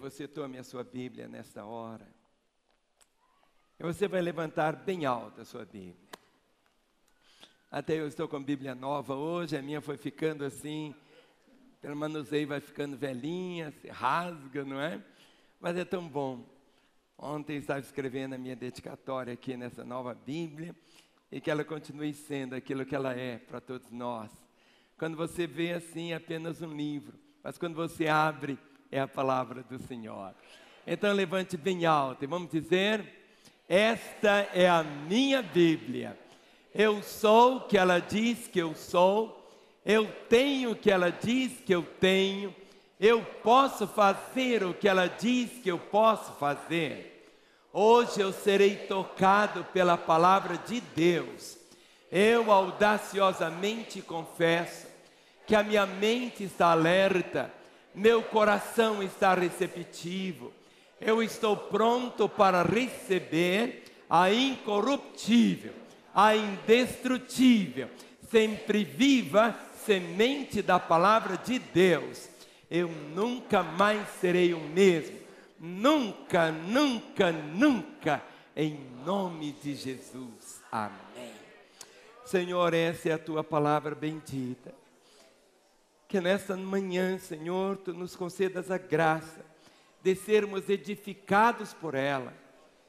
você tome a sua Bíblia nesta hora. E você vai levantar bem alto a sua Bíblia. Até eu estou com a Bíblia nova hoje, a minha foi ficando assim, pelo manuseio vai ficando velhinha, se rasga, não é? Mas é tão bom. Ontem eu estava escrevendo a minha dedicatória aqui nessa nova Bíblia, e que ela continue sendo aquilo que ela é para todos nós. Quando você vê assim, é apenas um livro, mas quando você abre, é a palavra do Senhor. Então levante bem alto e vamos dizer: esta é a minha Bíblia. Eu sou o que ela diz que eu sou, eu tenho o que ela diz que eu tenho, eu posso fazer o que ela diz que eu posso fazer. Hoje eu serei tocado pela palavra de Deus. Eu audaciosamente confesso que a minha mente está alerta, meu coração está receptivo. Eu estou pronto para receber a incorruptível, a indestrutível, sempre viva semente da palavra de Deus. Eu nunca mais serei o mesmo. Nunca, nunca, nunca, em nome de Jesus, amém. Senhor, essa é a tua palavra bendita, que nesta manhã, Senhor, tu nos concedas a graça de sermos edificados por ela,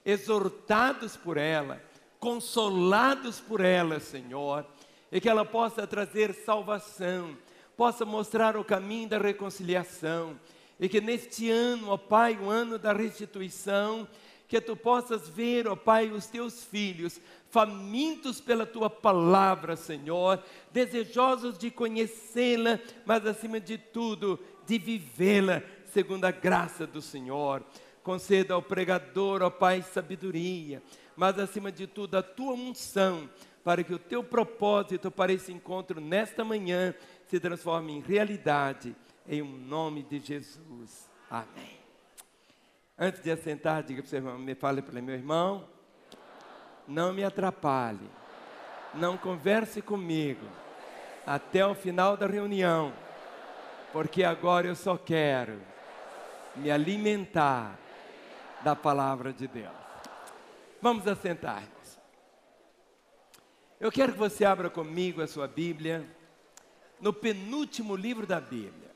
exortados por ela, consolados por ela, Senhor, e que ela possa trazer salvação, possa mostrar o caminho da reconciliação. E que neste ano, ó Pai, o ano da restituição, que tu possas ver, ó Pai, os teus filhos, famintos pela tua palavra, Senhor, desejosos de conhecê-la, mas acima de tudo, de vivê-la, segundo a graça do Senhor. Conceda ao pregador, ó Pai, sabedoria, mas acima de tudo, a tua unção, para que o teu propósito para esse encontro nesta manhã se transforme em realidade. Em nome de Jesus, amém. Antes de assentar, diga para o seu irmão, me fale para meu irmão, não me atrapalhe, não converse comigo, até o final da reunião, porque agora eu só quero me alimentar da palavra de Deus. Vamos assentar-nos. Eu quero que você abra comigo a sua Bíblia, no penúltimo livro da Bíblia.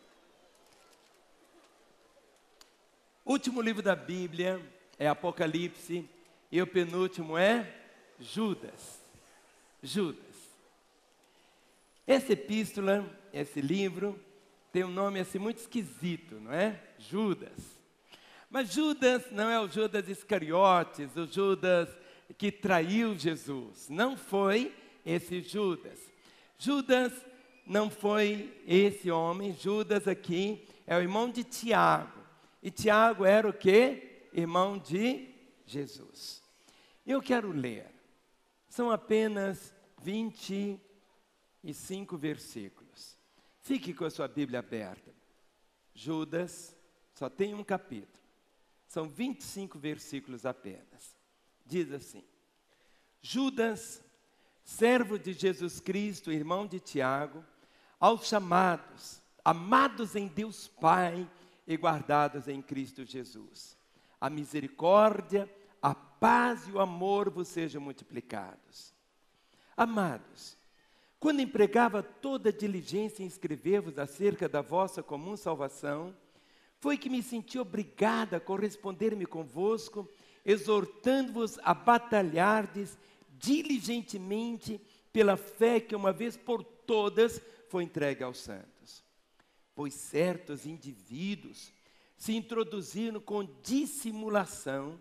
O último livro da Bíblia é Apocalipse e o penúltimo é Judas. Judas. Essa epístola, esse livro, tem um nome assim muito esquisito, não é? Judas. Mas Judas não é o Judas Iscariotes, o Judas que traiu Jesus. Não foi esse Judas. Judas não foi esse homem. Judas aqui é o irmão de Tiago. E Tiago era o quê? Irmão de Jesus. Eu quero ler. São apenas 25 versículos. Fique com a sua Bíblia aberta. Judas só tem um capítulo. São 25 versículos apenas. Diz assim: Judas, servo de Jesus Cristo, irmão de Tiago, aos chamados, amados em Deus Pai, e guardados em Cristo Jesus. A misericórdia, a paz e o amor vos sejam multiplicados. Amados, quando empregava toda diligência em escrever-vos acerca da vossa comum salvação, foi que me senti obrigada a corresponder-me convosco, exortando-vos a batalhardes diligentemente pela fé que uma vez por todas foi entregue aos santos. Pois certos indivíduos se introduziram com dissimulação,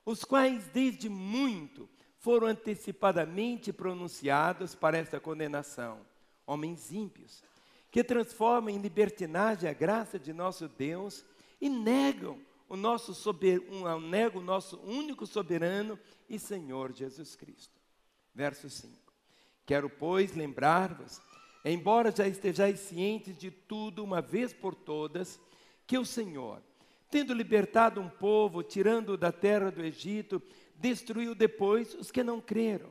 os quais desde muito foram antecipadamente pronunciados para esta condenação, homens ímpios, que transformam em libertinagem a graça de nosso Deus e negam o nosso único soberano e Senhor Jesus Cristo. Verso 5. Quero, pois, lembrar-vos, embora já estejais cientes de tudo uma vez por todas, que o Senhor, tendo libertado um povo, tirando-o da terra do Egito, destruiu depois os que não creram.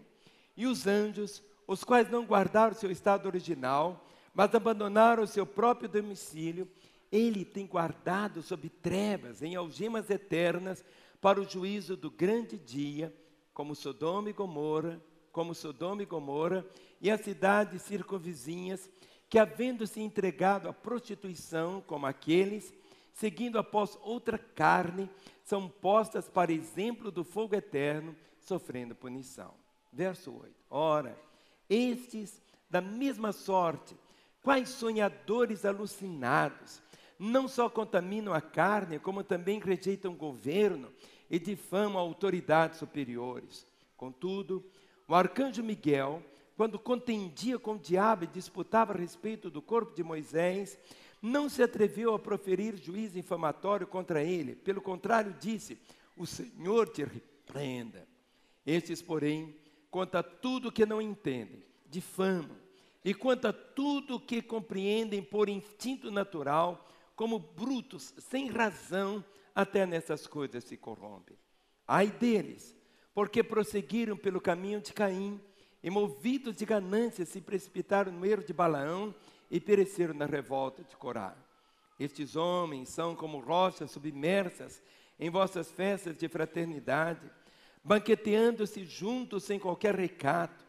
E os anjos, os quais não guardaram seu estado original, mas abandonaram o seu próprio domicílio, Ele tem guardado sob trevas, em algemas eternas, para o juízo do grande dia, como Sodoma e Gomorra, e as cidades circunvizinhas, que havendo se entregado à prostituição, como aqueles, seguindo após outra carne, são postas para exemplo do fogo eterno, sofrendo punição. Verso 8. Ora, estes, da mesma sorte, quais sonhadores alucinados, não só contaminam a carne, como também rejeitam o governo e difamam autoridades superiores. Contudo, o arcanjo Miguel, quando contendia com o diabo e disputava a respeito do corpo de Moisés, não se atreveu a proferir juízo infamatório contra ele. Pelo contrário, disse: o Senhor te repreenda. Estes, porém, quanto a tudo que não entendem, difamam, e quanto a tudo que compreendem por instinto natural, como brutos, sem razão, até nessas coisas se corrompem. Ai deles, porque prosseguiram pelo caminho de Caim, e movidos de ganância se precipitaram no erro de Balaão, e pereceram na revolta de Corá. Estes homens são como rochas submersas em vossas festas de fraternidade, banqueteando-se juntos sem qualquer recato,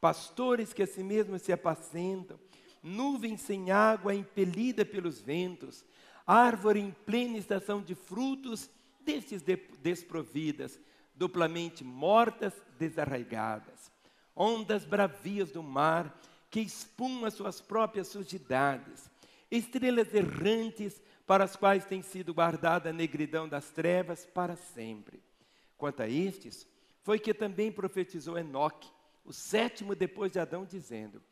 pastores que a si mesmos se apacentam, nuvem sem água impelida pelos ventos, árvore em plena estação de frutos, destes desprovidas, duplamente mortas, desarraigadas, ondas bravias do mar, que espumam as suas próprias sujidades, estrelas errantes, para as quais tem sido guardada a negridão das trevas para sempre. Quanto a estes, foi que também profetizou Enoque, o sétimo depois de Adão, dizendo: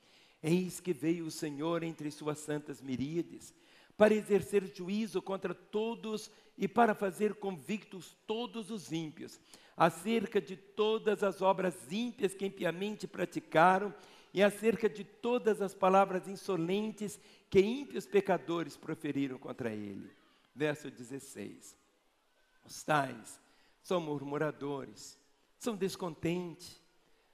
eis que veio o Senhor entre suas santas miríades, para exercer juízo contra todos e para fazer convictos todos os ímpios, acerca de todas as obras ímpias que impiamente praticaram, e acerca de todas as palavras insolentes que ímpios pecadores proferiram contra ele. Verso 16. Os tais são murmuradores, são descontentes,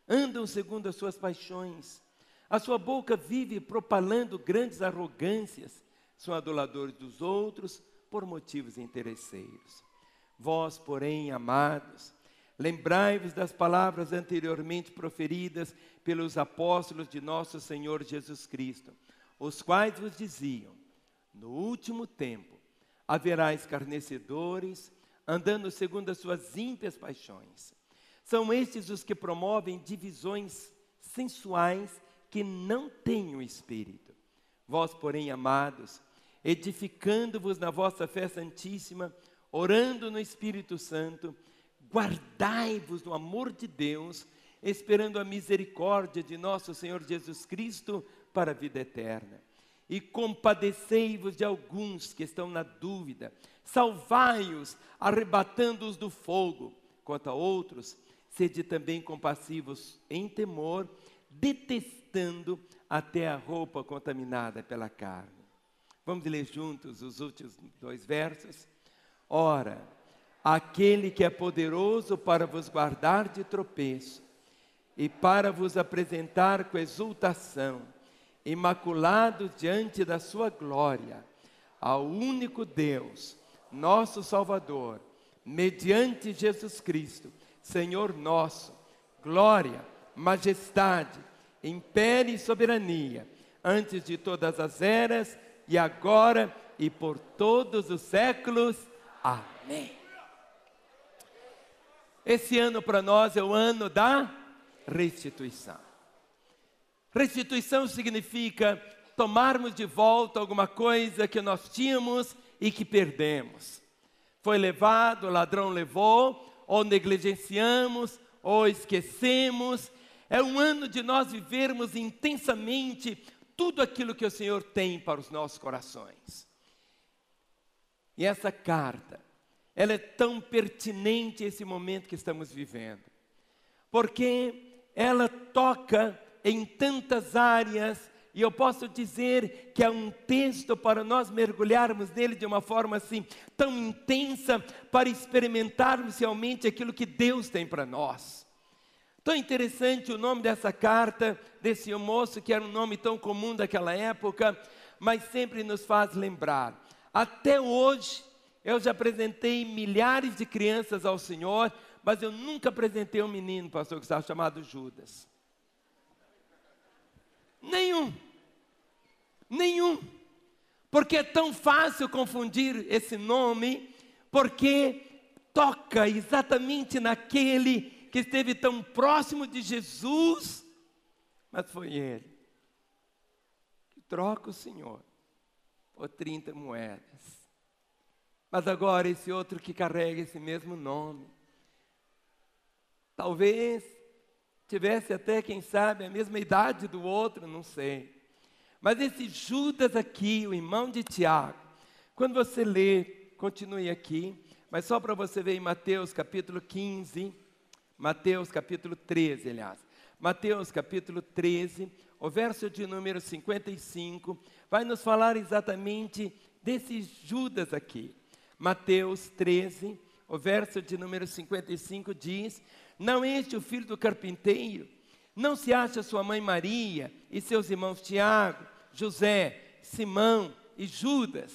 andam segundo as suas paixões, a sua boca vive propalando grandes arrogâncias, são aduladores dos outros por motivos interesseiros. Vós, porém, amados, lembrai-vos das palavras anteriormente proferidas pelos apóstolos de nosso Senhor Jesus Cristo, os quais vos diziam: no último tempo haverá escarnecedores, andando segundo as suas ímpias paixões. São estes os que promovem divisões sensuais que não têm o Espírito. Vós, porém, amados, edificando-vos na vossa fé santíssima, orando no Espírito Santo, guardai-vos no amor de Deus, esperando a misericórdia de nosso Senhor Jesus Cristo para a vida eterna. E compadecei-vos de alguns que estão na dúvida, salvai-os, arrebatando-os do fogo. Quanto a outros, sede também compassivos em temor, detestando até a roupa contaminada pela carne. Vamos ler juntos os últimos 2 versos? Ora, aquele que é poderoso para vos guardar de tropeço e para vos apresentar com exultação, imaculados diante da sua glória, ao único Deus, nosso Salvador, mediante Jesus Cristo, Senhor nosso, glória, majestade, império e soberania, antes de todas as eras, e agora e por todos os séculos. Amém. Esse ano para nós é o ano da restituição. Restituição significa tomarmos de volta alguma coisa que nós tínhamos e que perdemos. Foi levado, o ladrão levou, ou negligenciamos, ou esquecemos. É um ano de nós vivermos intensamente tudo aquilo que o Senhor tem para os nossos corações. E essa carta, ela é tão pertinente a esse momento que estamos vivendo, porque ela toca em tantas áreas, e eu posso dizer que é um texto para nós mergulharmos nele de uma forma assim, tão intensa, para experimentarmos realmente aquilo que Deus tem para nós. Tão interessante o nome dessa carta, desse moço, que era um nome tão comum daquela época, mas sempre nos faz lembrar. Até hoje, eu já apresentei milhares de crianças ao Senhor, mas eu nunca apresentei um menino, pastor Gustavo, chamado Judas. Nenhum. Porque é tão fácil confundir esse nome, porque toca exatamente naquele que esteve tão próximo de Jesus, mas foi ele que troca o Senhor por 30 moedas. Mas agora esse outro que carrega esse mesmo nome, talvez tivesse até, quem sabe, a mesma idade do outro, não sei. Mas esse Judas aqui, o irmão de Tiago, quando você lê, continue aqui, mas só para você ver em Mateus capítulo 15, Mateus capítulo 13, aliás. Mateus capítulo 13, o verso de número 55, vai nos falar exatamente desse Judas aqui. Mateus 13, o verso de número 55 diz: não é este o filho do carpinteiro? Não se acha sua mãe Maria e seus irmãos Tiago, José, Simão e Judas?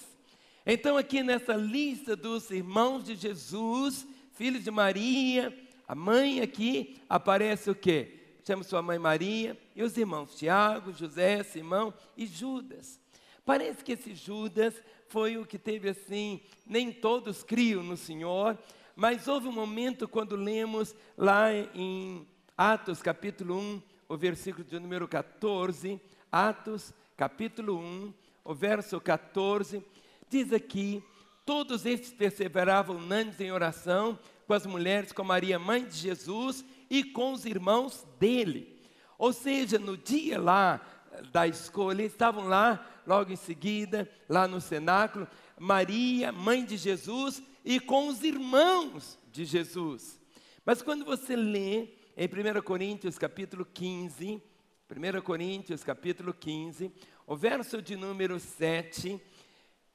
Então aqui nessa lista dos irmãos de Jesus, filhos de Maria, a mãe aqui aparece o quê? Chama sua mãe Maria e os irmãos Tiago, José, Simão e Judas. Parece que esse Judas foi o que teve assim, nem todos criam no Senhor, mas houve um momento quando lemos lá em Atos capítulo 1, o versículo de número 14, Atos capítulo 1, o verso 14, diz aqui: todos estes perseveravam unânimes em oração, com as mulheres, com Maria, mãe de Jesus, e com os irmãos dele. Ou seja, no dia lá da escolha, estavam lá, logo em seguida, lá no cenáculo, Maria, mãe de Jesus, e com os irmãos de Jesus. Mas quando você lê em 1 Coríntios capítulo 15, 1 Coríntios capítulo 15, o verso de número 7,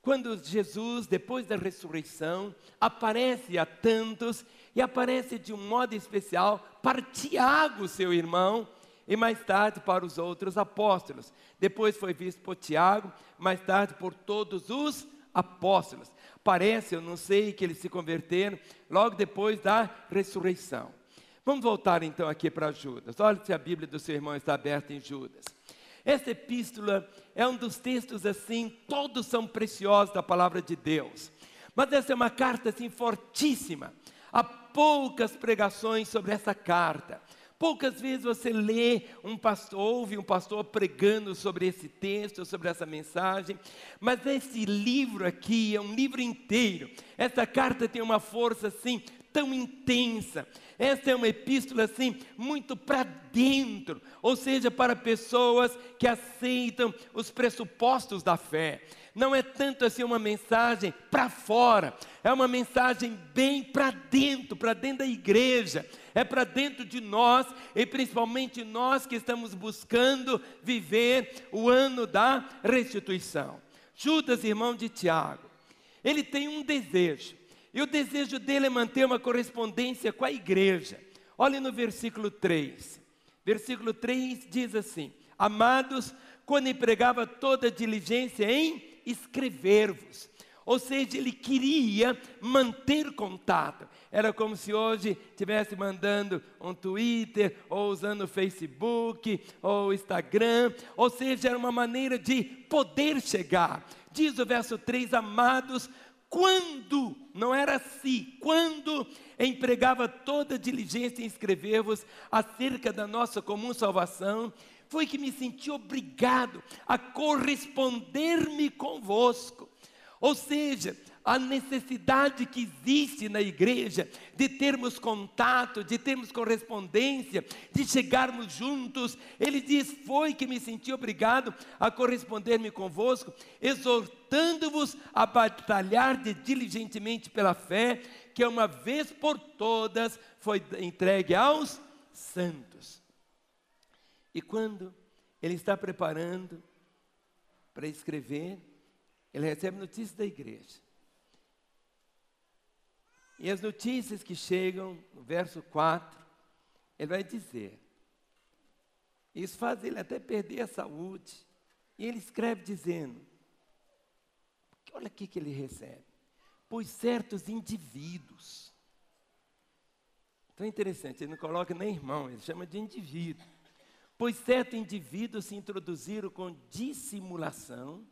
quando Jesus, depois da ressurreição, aparece a tantos, e aparece de um modo especial para Tiago, seu irmão, e mais tarde para os outros apóstolos. Depois foi visto por Tiago, mais tarde por todos os apóstolos. Parece, eu não sei, que eles se converteram logo depois da ressurreição. Vamos voltar então aqui para Judas. Olha se a Bíblia do seu irmão está aberta em Judas. Essa epístola é um dos textos assim, todos são preciosos da palavra de Deus. Mas essa é uma carta assim fortíssima. Há poucas pregações sobre essa carta. Poucas vezes você lê ouve um pastor pregando sobre esse texto, sobre essa mensagem, mas esse livro aqui é um livro inteiro. Essa carta tem uma força assim, tão intensa. Essa é uma epístola assim, muito para dentro, ou seja, para pessoas que aceitam os pressupostos da fé. Não é tanto assim uma mensagem para fora, é uma mensagem bem para dentro da igreja, é para dentro de nós, e principalmente nós que estamos buscando viver o ano da restituição. Judas, irmão de Tiago, ele tem um desejo, e o desejo dele é manter uma correspondência com a igreja. Olhe no versículo 3, versículo 3 diz assim: amados, quando empregava toda diligência em escrever-vos. Ou seja, ele queria manter contato. Era como se hoje estivesse mandando um Twitter, ou usando o Facebook, ou Instagram. Ou seja, era uma maneira de poder chegar. Diz o verso 3, amados, quando, não era se, quando empregava toda diligência em escrever-vos acerca da nossa comum salvação, foi que me senti obrigado a corresponder-me convosco. Ou seja, a necessidade que existe na igreja de termos contato, de termos correspondência, de chegarmos juntos. Ele diz, foi que me senti obrigado a corresponder-me convosco, exortando-vos a batalhar diligentemente pela fé, que uma vez por todas foi entregue aos santos. E quando ele está preparando para escrever, ele recebe notícias da igreja. E as notícias que chegam no verso 4, ele vai dizer, isso faz ele até perder a saúde. E ele escreve dizendo, Olha aqui que ele recebe. Pois certos indivíduos. Então é interessante, ele não coloca nem irmão, ele chama de indivíduo. Pois certos indivíduos se introduziram com dissimulação,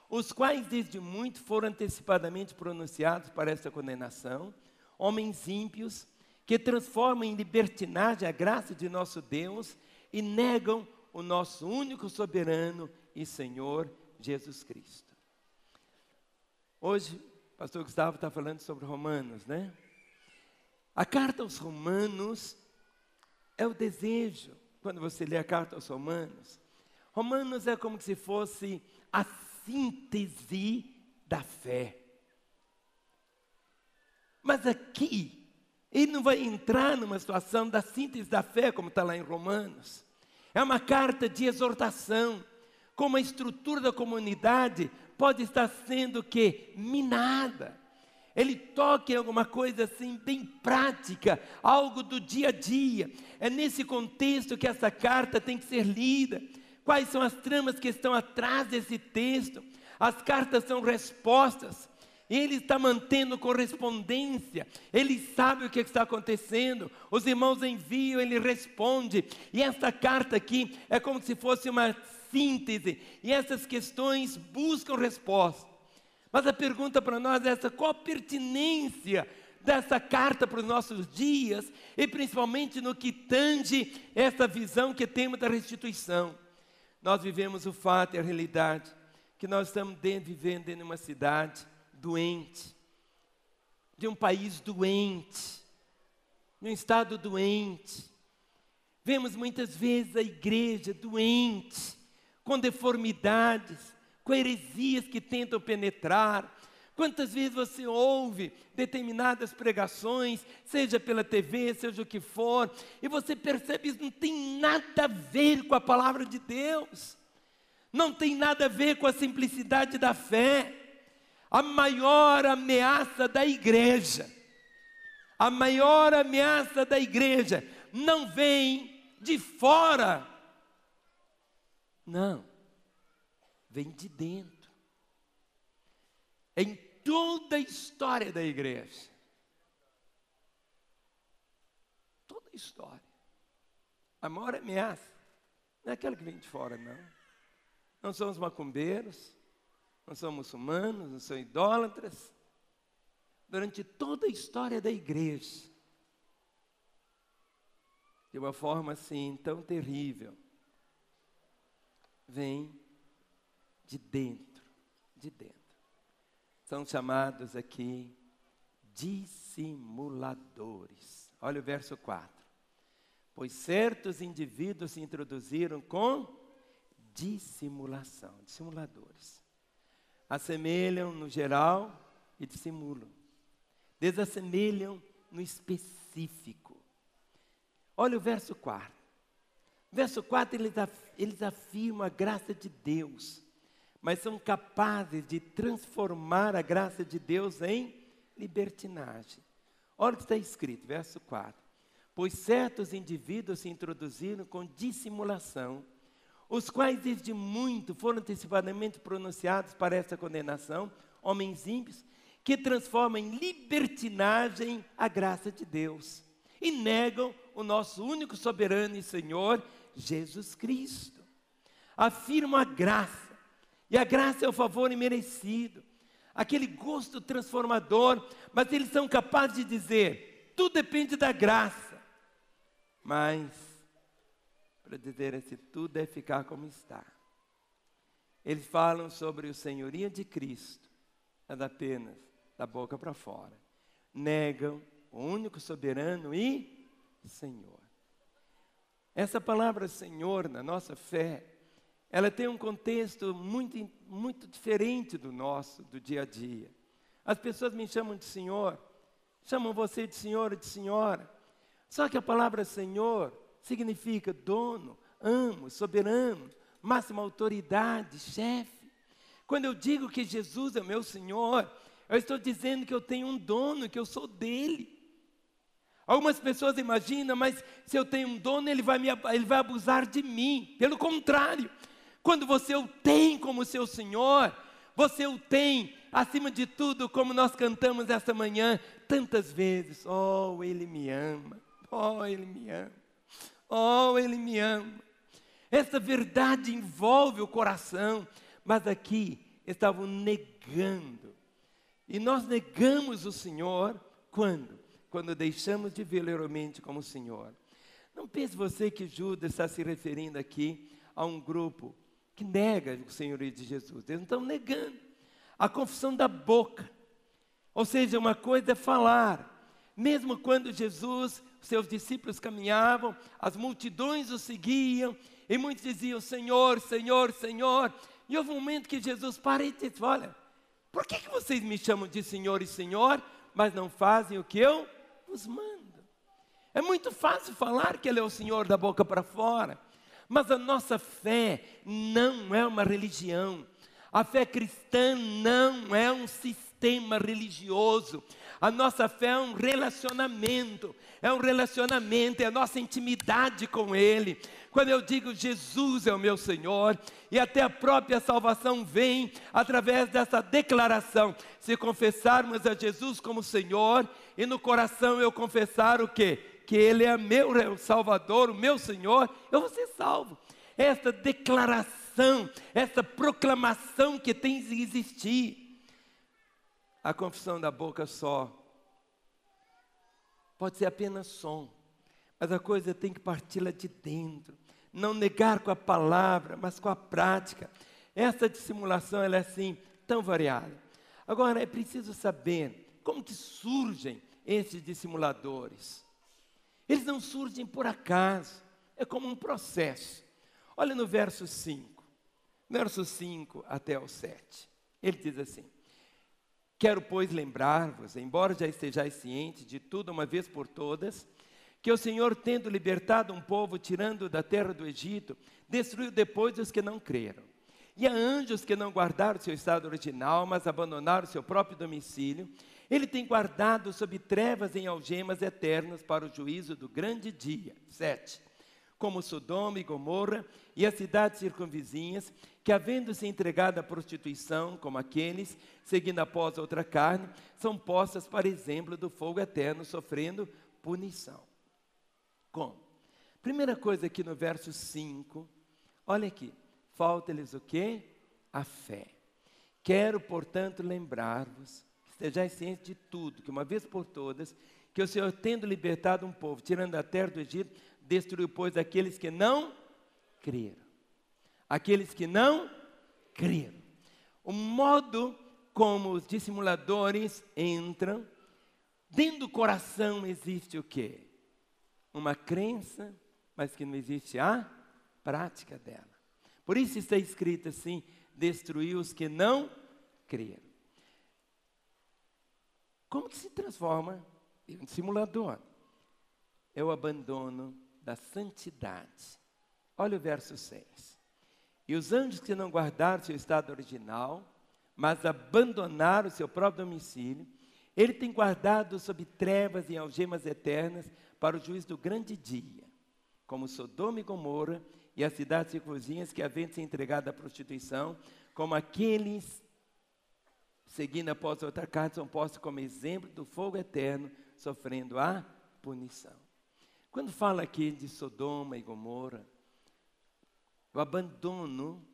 os quais desde muito foram antecipadamente pronunciados para esta condenação, homens ímpios, que transformam em libertinagem a graça de nosso Deus e negam o nosso único soberano e Senhor Jesus Cristo. Hoje, o pastor Gustavo está falando sobre Romanos, né? A carta aos Romanos é o desejo, quando você lê a carta aos Romanos, Romanos é como se fosse a síntese da fé. Mas aqui, ele não vai entrar numa situação da síntese da fé, como está lá em Romanos. É uma carta de exortação, como a estrutura da comunidade pode estar sendo minada. Ele toca em alguma coisa assim bem prática, algo do dia a dia. É nesse contexto que essa carta tem que ser lida. Quais são as tramas que estão atrás desse texto? As cartas são respostas. Ele está mantendo correspondência, ele sabe o que está acontecendo, os irmãos enviam, ele responde, e essa carta aqui é como se fosse uma síntese, e essas questões buscam resposta. Mas a pergunta para nós é essa: qual a pertinência dessa carta para os nossos dias, e principalmente no que tange essa visão que temos da restituição? Nós vivemos o fato e a realidade, que nós estamos vivendo em uma cidade doente, de um país doente, de um estado doente. Vemos muitas vezes a igreja doente, com deformidades, com heresias que tentam penetrar. Quantas vezes você ouve determinadas pregações, seja pela TV, seja o que for, e você percebe que isso não tem nada a ver com a palavra de Deus, não tem nada a ver com a simplicidade da fé. A maior ameaça da igreja, não vem de fora, não, vem de dentro. Em toda a história da igreja, toda a história, a maior ameaça não é aquela que vem de fora, não são os macumbeiros, não são muçulmanos, não são idólatras. Durante toda a história da igreja, de uma forma assim tão terrível, vem de dentro, São chamados aqui dissimuladores. Olha o verso 4. Pois certos indivíduos se introduziram com dissimulação, dissimuladores. Assemelham no geral e dissimulam. Desassemelham no específico. Olha o verso 4. Verso 4, eles afirmam a graça de Deus, mas são capazes de transformar a graça de Deus em libertinagem. Olha o que está escrito, verso 4. Pois certos indivíduos se introduziram com dissimulação, os quais desde muito foram antecipadamente pronunciados para esta condenação, homens ímpios, que transformam em libertinagem a graça de Deus, e negam o nosso único soberano e Senhor, Jesus Cristo. Afirmam a graça, e a graça é o favor imerecido, aquele gosto transformador, mas eles são capazes de dizer, tudo depende da graça, mas para dizer assim, tudo é ficar como está. Eles falam sobre o senhorio de Cristo, mas apenas da boca para fora. Negam o único soberano e Senhor. Essa palavra Senhor, na nossa fé, ela tem um contexto muito diferente do nosso, do dia a dia. As pessoas me chamam de Senhor, chamam você de Senhor ou de Senhora. Só que a palavra Senhor significa dono, amo, soberano, máxima autoridade, chefe. Quando eu digo que Jesus é meu Senhor, eu estou dizendo que eu tenho um dono, que eu sou dele. Algumas pessoas imaginam, mas se eu tenho um dono, ele vai abusar de mim. Pelo contrário, quando você o tem como seu Senhor, você o tem, acima de tudo, como nós cantamos esta manhã, tantas vezes. Oh, Ele me ama, oh, Ele me ama, oh, Ele me ama. Essa verdade envolve o coração, mas aqui estavam negando. E nós negamos o Senhor quando? Quando deixamos de vê-lo realmente como Senhor. Não pense você que Judas está se referindo aqui a um grupo que nega o senhorio de Jesus. Eles não estão negando. A confissão da boca. Ou seja, uma coisa é falar. Mesmo quando Jesus, seus discípulos caminhavam, as multidões o seguiam, e muitos diziam, Senhor, Senhor, Senhor. E houve um momento que Jesus para e disse, olha, por que vocês me chamam de Senhor e Senhor, mas não fazem o que eu vos mando? É muito fácil falar que Ele é o Senhor da boca para fora, mas a nossa fé não é uma religião. A fé cristã não é um sistema religioso. A nossa fé é um relacionamento, é a nossa intimidade com Ele. Quando eu digo Jesus é o meu Senhor, e até a própria salvação vem através dessa declaração. Se confessarmos a Jesus como Senhor, e no coração eu confessar o quê? Que Ele é meu Salvador, o meu Senhor, eu vou ser salvo. Essa declaração, essa proclamação que tem que existir. A confissão da boca só pode ser apenas som, mas a coisa tem que partir lá de dentro. Não negar com a palavra, mas com a prática. Essa dissimulação, ela é assim, tão variada. Agora, é preciso saber como que surgem esses dissimuladores. Eles não surgem por acaso, é como um processo. Olha no verso 5 até o 7. Ele diz assim, quero, pois, lembrar-vos, embora já estejais cientes de tudo uma vez por todas, que o Senhor, tendo libertado um povo, tirando da terra do Egito, destruiu depois os que não creram. E a anjos que não guardaram seu estado original, mas abandonaram seu próprio domicílio, Ele tem guardado sob trevas em algemas eternas para o juízo do grande dia. 7. Como Sodoma e Gomorra e as cidades circunvizinhas, que havendo-se entregado à prostituição, como aqueles, seguindo após outra carne, são postas para exemplo do fogo eterno, sofrendo punição. Como? Primeira coisa aqui no verso 5, olha aqui, falta-lhes o quê? A fé. Quero, portanto, lembrar-vos, que estejais cientes de tudo, que uma vez por todas, que o Senhor, tendo libertado um povo, tirando da terra do Egito, destruiu, pois, aqueles que não creram. Aqueles que não creram. O modo como os dissimuladores entram, dentro do coração existe o quê? Uma crença, mas que não existe a prática dela. Por isso está escrito assim, destruiu os que não creram. Como que se transforma em um dissimulador? É o abandono da santidade. Olha o verso 6. E os anjos que não guardaram seu estado original, mas abandonaram o seu próprio domicílio, Ele tem guardado sob trevas e algemas eternas para o juízo do grande dia, como Sodoma e Gomorra e as cidades circunvizinhas que havendo se entregado à prostituição, como aqueles, seguindo após outra carne, são postos como exemplo do fogo eterno, sofrendo a punição. Quando fala aqui de Sodoma e Gomorra, o abandono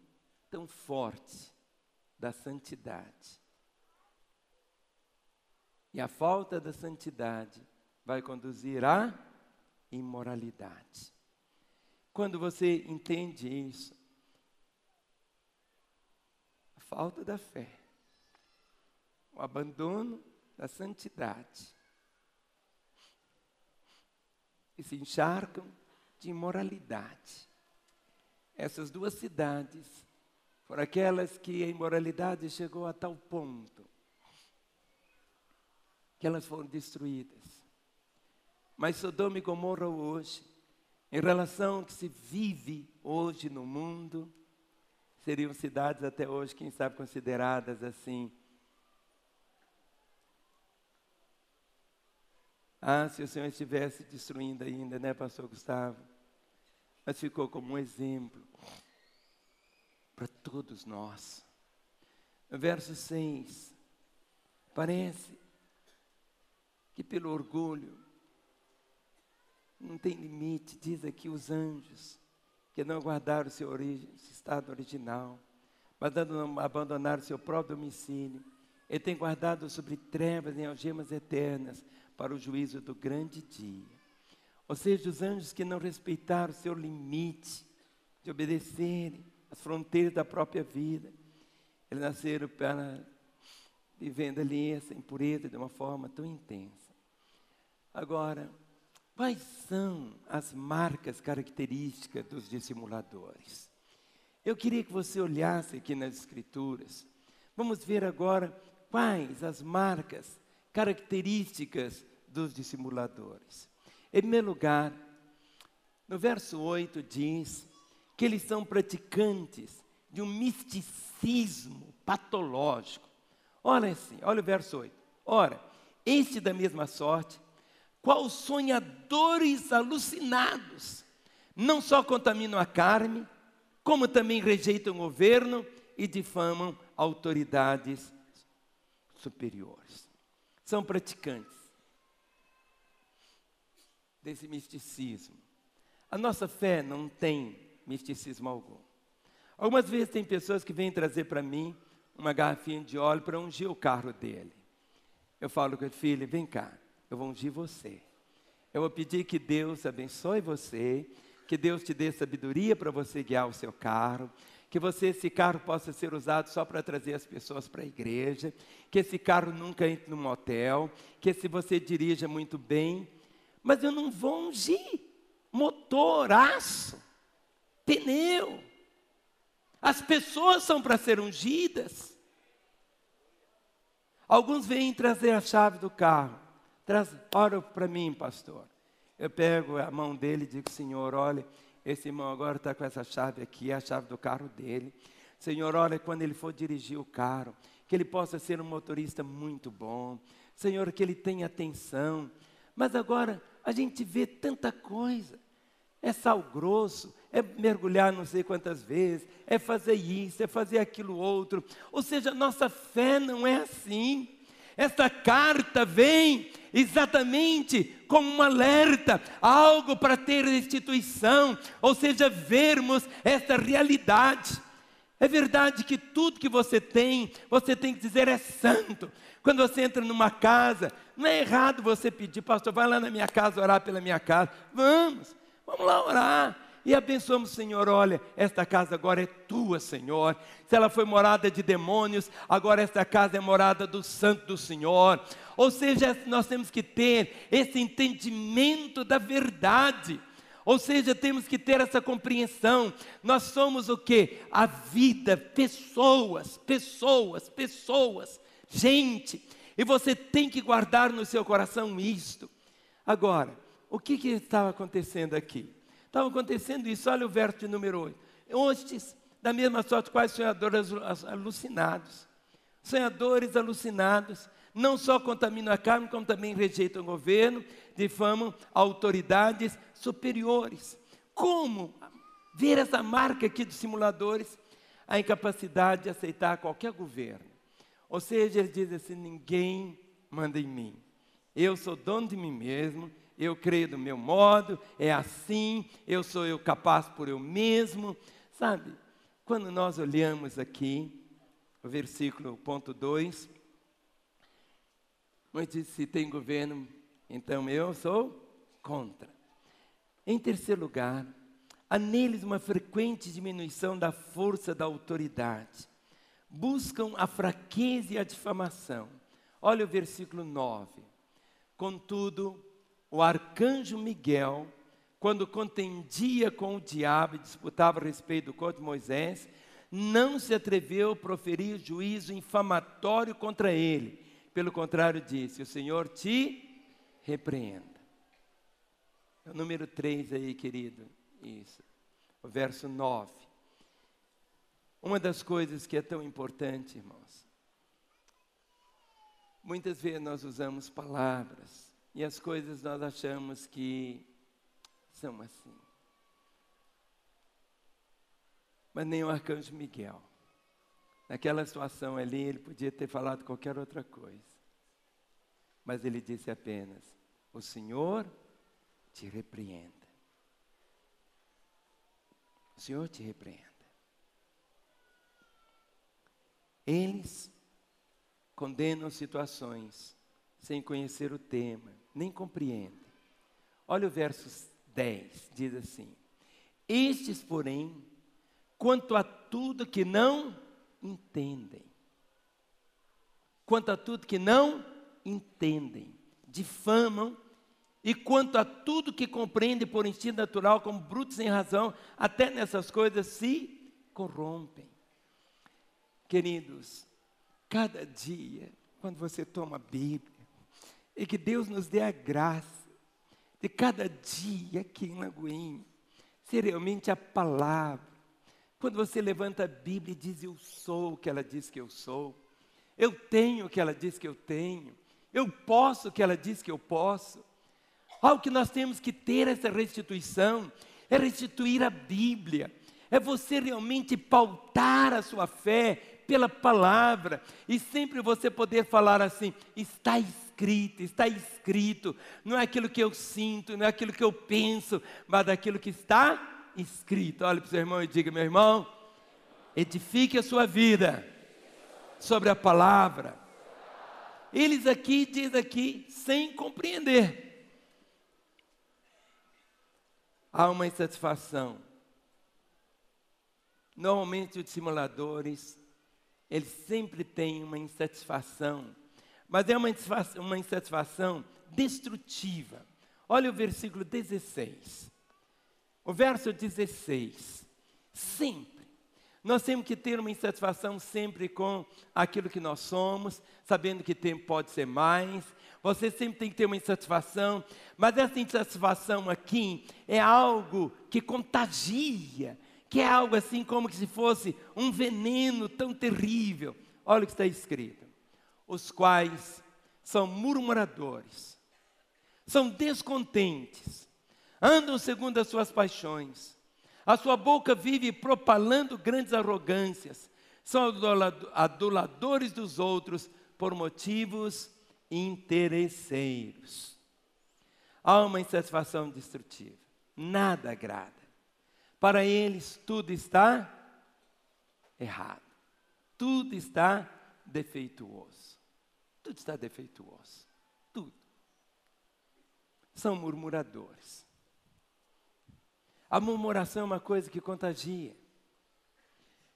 tão forte da santidade. E a falta da santidade vai conduzir à imoralidade. Quando você entende isso, a falta da fé, o abandono da santidade, e se encharcam de imoralidade. Essas duas cidades foram aquelas que a imoralidade chegou a tal ponto que elas foram destruídas. Mas Sodoma e Gomorra hoje, em relação ao que se vive hoje no mundo, seriam cidades até hoje, quem sabe, consideradas assim. Ah, se o Senhor estivesse destruindo ainda, né, pastor Gustavo? Mas ficou como um exemplo para todos nós. No verso 6, parece que pelo orgulho não tem limite, diz aqui os anjos, que não guardaram o seu estado original, mas abandonaram o seu próprio domicílio. Ele tem guardado sobre trevas em algemas eternas para o juízo do grande dia. Ou seja, os anjos que não respeitaram o seu limite de obedecerem as fronteiras da própria vida, eles nasceram para vivendo ali essa impureza de uma forma tão intensa. Agora, quais são as marcas características dos dissimuladores? Eu queria que você olhasse aqui nas Escrituras. Vamos ver agora quais as marcas características dos dissimuladores. Em primeiro lugar, no verso 8 diz que eles são praticantes de um misticismo patológico. Olha assim, olha o verso 8. Ora, este da mesma sorte, qual sonhadores alucinados, não só contaminam a carne, como também rejeitam o governo e difamam autoridades superiores. São praticantes desse misticismo. A nossa fé não tem misticismo algum. Algumas vezes tem pessoas que vêm trazer para mim uma garrafinha de óleo para ungir o carro dele. Eu falo com ele: filho, vem cá, eu vou ungir você. Eu vou pedir que Deus abençoe você, que Deus te dê sabedoria para você guiar o seu carro, que esse carro possa ser usado só para trazer as pessoas para a igreja, que esse carro nunca entre no motel, que se você dirija muito bem. Mas eu não vou ungir motor, aço, pneu. As pessoas são para ser ungidas. Alguns vêm trazer a chave do carro. Ora para mim, pastor. Eu pego a mão dele e digo: Senhor, olha, esse irmão agora está com essa chave aqui, é a chave do carro dele. Senhor, olha, quando ele for dirigir o carro, que ele possa ser um motorista muito bom. Senhor, que ele tenha atenção. Mas agora a gente vê tanta coisa. É sal grosso, é mergulhar não sei quantas vezes, é fazer isso, é fazer aquilo outro. Ou seja, nossa fé não é assim. Esta carta vem exatamente como um alerta, algo para ter restituição, ou seja, vermos esta realidade. É verdade que tudo que você tem que dizer é santo. Quando você entra numa casa, não é errado você pedir: pastor, vai lá na minha casa orar pela minha casa. Vamos lá orar. E abençoamos, Senhor, olha, esta casa agora é tua, Senhor. Se ela foi morada de demônios, agora esta casa é morada do santo do Senhor. Ou seja, nós temos que ter esse entendimento da verdade. Ou seja, temos que ter essa compreensão. Nós somos o quê? A vida, pessoas, gente. E você tem que guardar no seu coração isto. Agora, o que estava acontecendo aqui? Estava acontecendo isso, olha o verso de número 8. Hostes, da mesma sorte, quais sonhadores alucinados. Sonhadores alucinados, não só contaminam a carne, como também rejeitam o governo, difamam autoridades superiores. Como ver essa marca aqui dos simuladores? A incapacidade de aceitar qualquer governo. Ou seja, ele diz assim: ninguém manda em mim. Eu sou dono de mim mesmo. Eu creio do meu modo, é assim, eu sou capaz por eu mesmo. Sabe, quando nós olhamos aqui, o versículo ponto 2, mas diz: se tem governo, então eu sou contra. Em terceiro lugar, há neles uma frequente diminuição da força da autoridade. Buscam a fraqueza e a difamação. Olha o versículo 9. Contudo, o arcanjo Miguel, quando contendia com o diabo e disputava a respeito do corpo de Moisés, não se atreveu a proferir juízo infamatório contra ele. Pelo contrário, disse: o Senhor te repreenda. É o número 3 aí, querido. Isso. O verso 9. Uma das coisas que é tão importante, irmãos. Muitas vezes nós usamos palavras e as coisas nós achamos que são assim. Mas nem o arcanjo Miguel Naquela situação ali, ele podia ter falado qualquer outra coisa. Mas ele disse apenas: o Senhor te repreenda. O Senhor te repreenda. Eles condenam situações sem conhecer o tema, nem compreendem. Olha o verso 10, diz assim: estes, porém, quanto a tudo que não entendem, quanto a tudo que não entendem, difamam, e quanto a tudo que compreendem por instinto natural, como brutos sem razão, até nessas coisas se corrompem. Queridos, cada dia, quando você toma a Bíblia, e que Deus nos dê a graça de cada dia aqui em Lagoinha ser realmente a palavra. Quando você levanta a Bíblia e diz: eu sou o que ela diz que eu sou, eu tenho o que ela diz que eu tenho, eu posso o que ela diz que eu posso. Algo que nós temos que ter essa restituição, é restituir a Bíblia, é você realmente pautar a sua fé pela palavra, e sempre você poder falar assim: está escrito, não é aquilo que eu sinto, não é aquilo que eu penso, mas daquilo que está escrito. Olha para o seu irmão e diga: meu irmão, edifique a sua vida sobre a palavra. Eles aqui, diz aqui, sem compreender. Há uma insatisfação. Normalmente os dissimuladores, eles sempre têm uma insatisfação, mas é uma insatisfação destrutiva. Olha o versículo 16. O verso 16. Sempre. Nós temos que ter uma insatisfação sempre com aquilo que nós somos, sabendo que tempo pode ser mais. Você sempre tem que ter uma insatisfação, mas essa insatisfação aqui é algo que contagia, que é algo assim como se fosse um veneno tão terrível. Olha o que está escrito: os quais são murmuradores, são descontentes, andam segundo as suas paixões, a sua boca vive propalando grandes arrogâncias, são aduladores dos outros por motivos interesseiros. Há uma insatisfação destrutiva, nada agrada. Para eles tudo está errado, tudo está defeituoso, tudo está defeituoso, tudo. São murmuradores. A murmuração é uma coisa que contagia.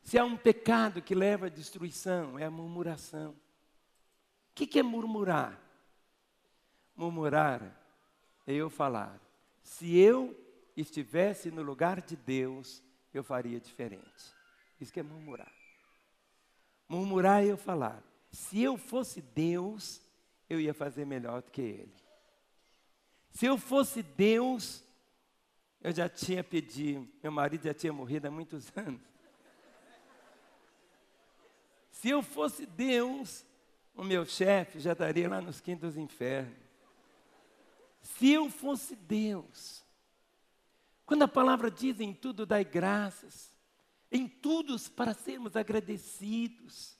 Se há um pecado que leva à destruição, é a murmuração. O que é murmurar? Murmurar é eu falar: se eu estivesse no lugar de Deus, eu faria diferente. Isso que é murmurar. Murmurar é eu falar: se eu fosse Deus, eu ia fazer melhor do que Ele. Se eu fosse Deus, eu já tinha pedido, meu marido já tinha morrido há muitos anos. Se eu fosse Deus, o meu chefe já estaria lá nos quintos dos infernos. Se eu fosse Deus. Quando a palavra diz: em tudo dai graças, em tudo para sermos agradecidos.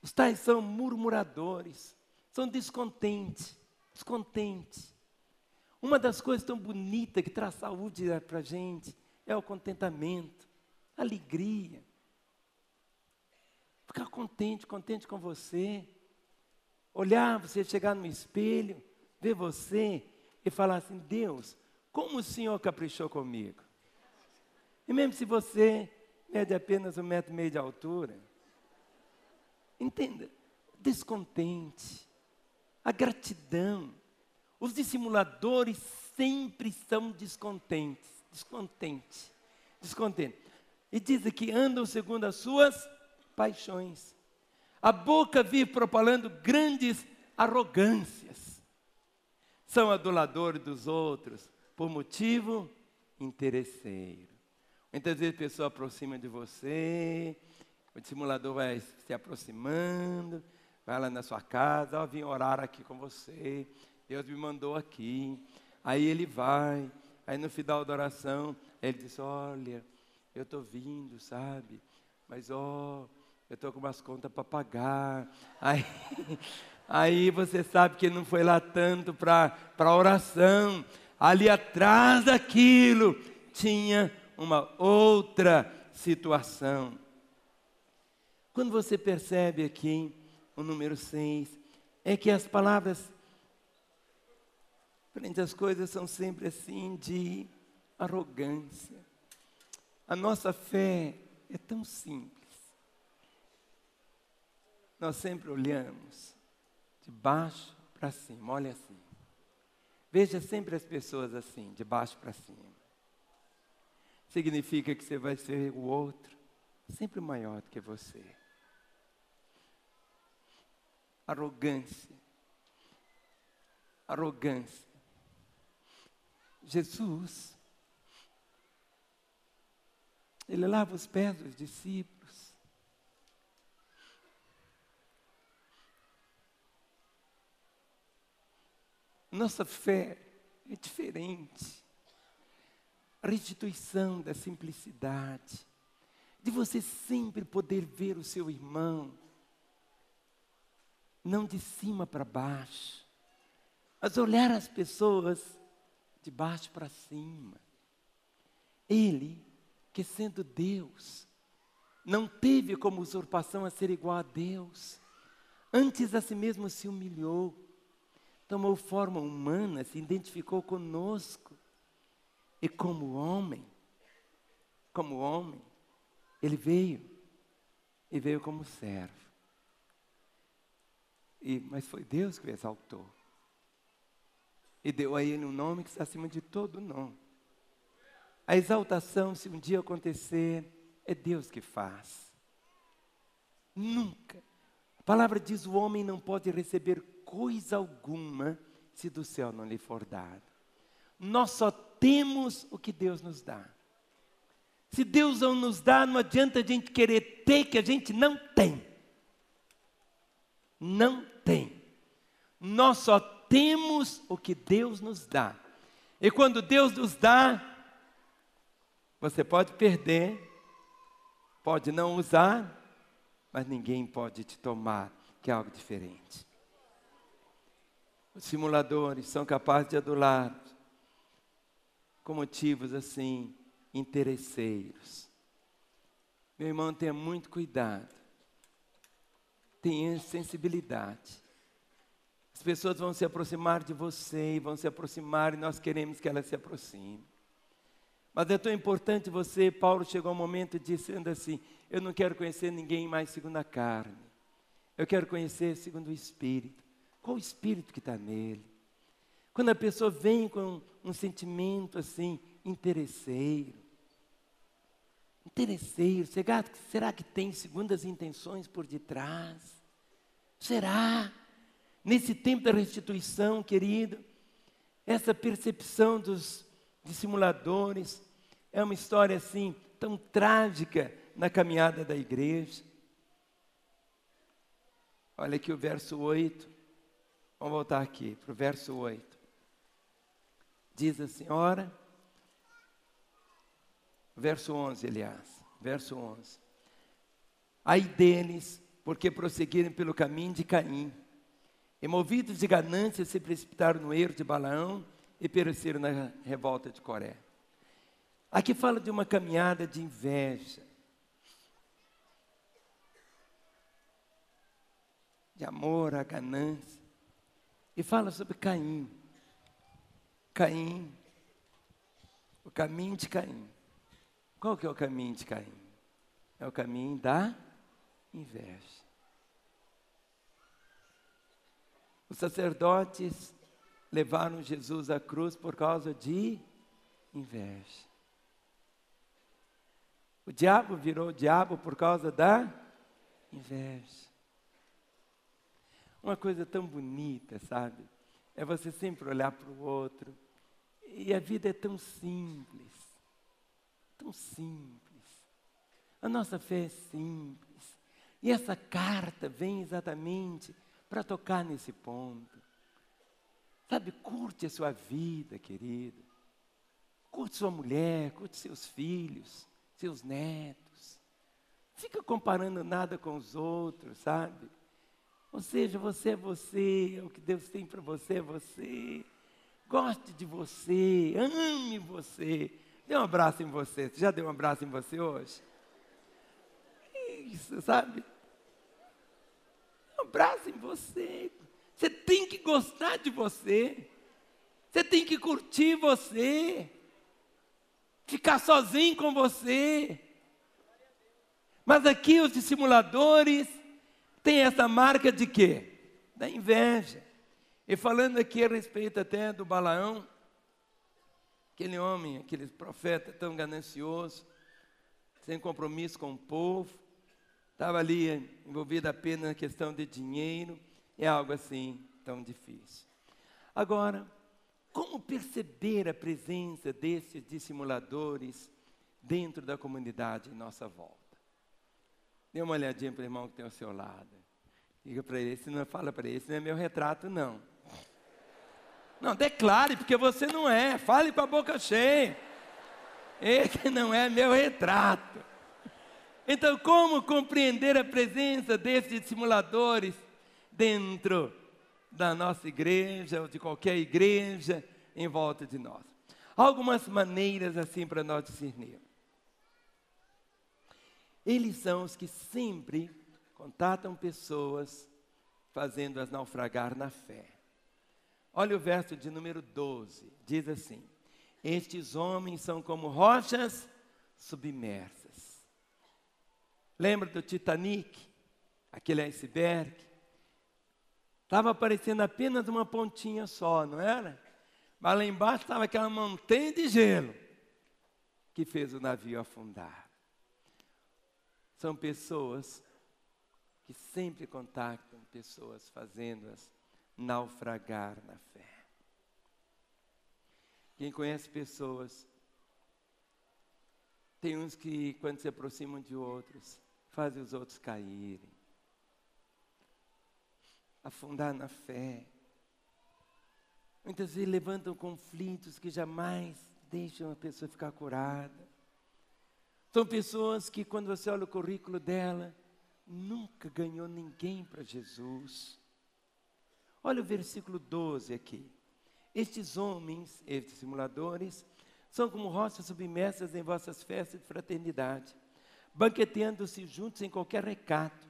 Os tais são murmuradores, são descontentes. Uma das coisas tão bonitas que traz saúde para a gente é o contentamento, a alegria. Ficar contente com você. Olhar, você chegar no espelho, ver você e falar assim: Deus, como o Senhor caprichou comigo. E mesmo se você mede apenas 1,5 metro de altura, entenda, descontente, a gratidão. Os dissimuladores sempre são descontentes. E diz aqui: andam segundo as suas paixões. A boca vive propalando grandes arrogâncias. São aduladores dos outros por motivo interesseiro. Muitas vezes a pessoa aproxima de você, o dissimulador vai se aproximando, vai lá na sua casa: ó, vim orar aqui com você, Deus me mandou aqui. Aí ele vai, aí no final da oração, ele diz: olha, eu estou vindo, sabe? Mas eu estou com umas contas para pagar. Aí você sabe que não foi lá tanto para oração. Ali atrás daquilo tinha uma outra situação. Quando você percebe aqui o número 6, é que as palavras frente às coisas são sempre assim de arrogância. A nossa fé é tão simples. Nós sempre olhamos de baixo para cima, olha assim. Veja sempre as pessoas assim, de baixo para cima. Significa que você vai ser o outro sempre maior do que você. Arrogância. Arrogância. Jesus, ele lava os pés dos discípulos. Nossa fé é diferente. A restituição da simplicidade, de você sempre poder ver o seu irmão, não de cima para baixo, mas olhar as pessoas de baixo para cima. Ele, que sendo Deus, não teve como usurpação a ser igual a Deus, antes a si mesmo se humilhou, tomou forma humana, se identificou conosco, e como homem, ele veio como servo. Mas foi Deus que o exaltou. E deu a ele um nome que está acima de todo nome. A exaltação, se um dia acontecer, é Deus que faz. Nunca. A palavra diz: o homem não pode receber coisa alguma se do céu não lhe for dado. Nós só temos o que Deus nos dá. Se Deus não nos dá, não adianta a gente querer ter que a gente não tem. Não tem. Nós só temos o que Deus nos dá. E quando Deus nos dá, você pode perder, pode não usar, mas ninguém pode te tomar, que é algo diferente. Os simuladores são capazes de adular com motivos assim, interesseiros. Meu irmão, tenha muito cuidado. Tenha sensibilidade. As pessoas vão se aproximar de você, vão se aproximar, e nós queremos que elas se aproximem. Mas é tão importante você, Paulo chegou a um momento dizendo assim: eu não quero conhecer ninguém mais segundo a carne. Eu quero conhecer segundo o Espírito. Qual o Espírito que está nele? Quando a pessoa vem com um sentimento assim, interesseiro, será que tem segundas intenções por detrás? Será? Nesse tempo da restituição, querido, essa percepção dos dissimuladores é uma história assim, tão trágica na caminhada da igreja. Olha aqui o verso 8, vamos voltar aqui para o verso 8. Diz assim, verso 11, aliás, verso 11. Ai deles, porque prosseguirem pelo caminho de Caim, e movidos de ganância se precipitaram no erro de Balaão e pereceram na revolta de Coré. Aqui fala de uma caminhada de inveja, de amor à ganância, e fala sobre Caim. Caim, o caminho de Caim. Qual que é o caminho de Caim? É o caminho da inveja. Os sacerdotes levaram Jesus à cruz por causa de inveja. O diabo virou diabo por causa da inveja. Uma coisa tão bonita, sabe? É você sempre olhar para o outro. E a vida é tão simples. Tão simples. A nossa fé é simples. E essa carta vem exatamente para tocar nesse ponto. Sabe, curte a sua vida, querido. Curte sua mulher, curte seus filhos, seus netos. fica comparando nada com os outros, sabe? Ou seja, você é você, o que Deus tem para você é você. Goste de você, ame você. Dê um abraço em você. Você já deu um abraço em você hoje? Isso, sabe? Um abraço em você. Você tem que gostar de você. Você tem que curtir você. Ficar sozinho com você. Mas aqui os dissimuladores têm essa marca de quê? Da inveja. E falando aqui a respeito até do Balaão, aquele homem, aquele profeta tão ganancioso, sem compromisso com o povo, estava ali envolvido apenas na questão de dinheiro, é algo assim tão difícil. Agora, como perceber a presença desses dissimuladores dentro da comunidade em nossa volta? Dê uma olhadinha para o irmão que tem ao seu lado. Diga para ele, fala para ele, esse não é meu retrato não. Não, declare, porque você não é. Fale com a boca cheia. Esse não é meu retrato. Então, como compreender a presença desses dissimuladores dentro da nossa igreja, ou de qualquer igreja em volta de nós? Há algumas maneiras assim para nós discernir. Eles são os que sempre contatam pessoas, fazendo-as naufragar na fé. Olha o verso de número 12, diz assim: estes homens são como rochas submersas. Lembra do Titanic? Aquele iceberg? Estava aparecendo apenas uma pontinha só, não era? Mas lá embaixo estava aquela montanha de gelo que fez o navio afundar. São pessoas que sempre contactam pessoas, fazendo-as naufragar na fé. Quem conhece pessoas, tem uns que, quando se aproximam de outros, fazem os outros caírem, afundar na fé. Muitas vezes levantam conflitos que jamais deixam a pessoa ficar curada. São pessoas que, quando você olha o currículo dela, nunca ganhou ninguém para Jesus. Olha o versículo 12 aqui. Estes homens, estes simuladores, são como rochas submersas em vossas festas de fraternidade, banqueteando-se juntos em qualquer recato,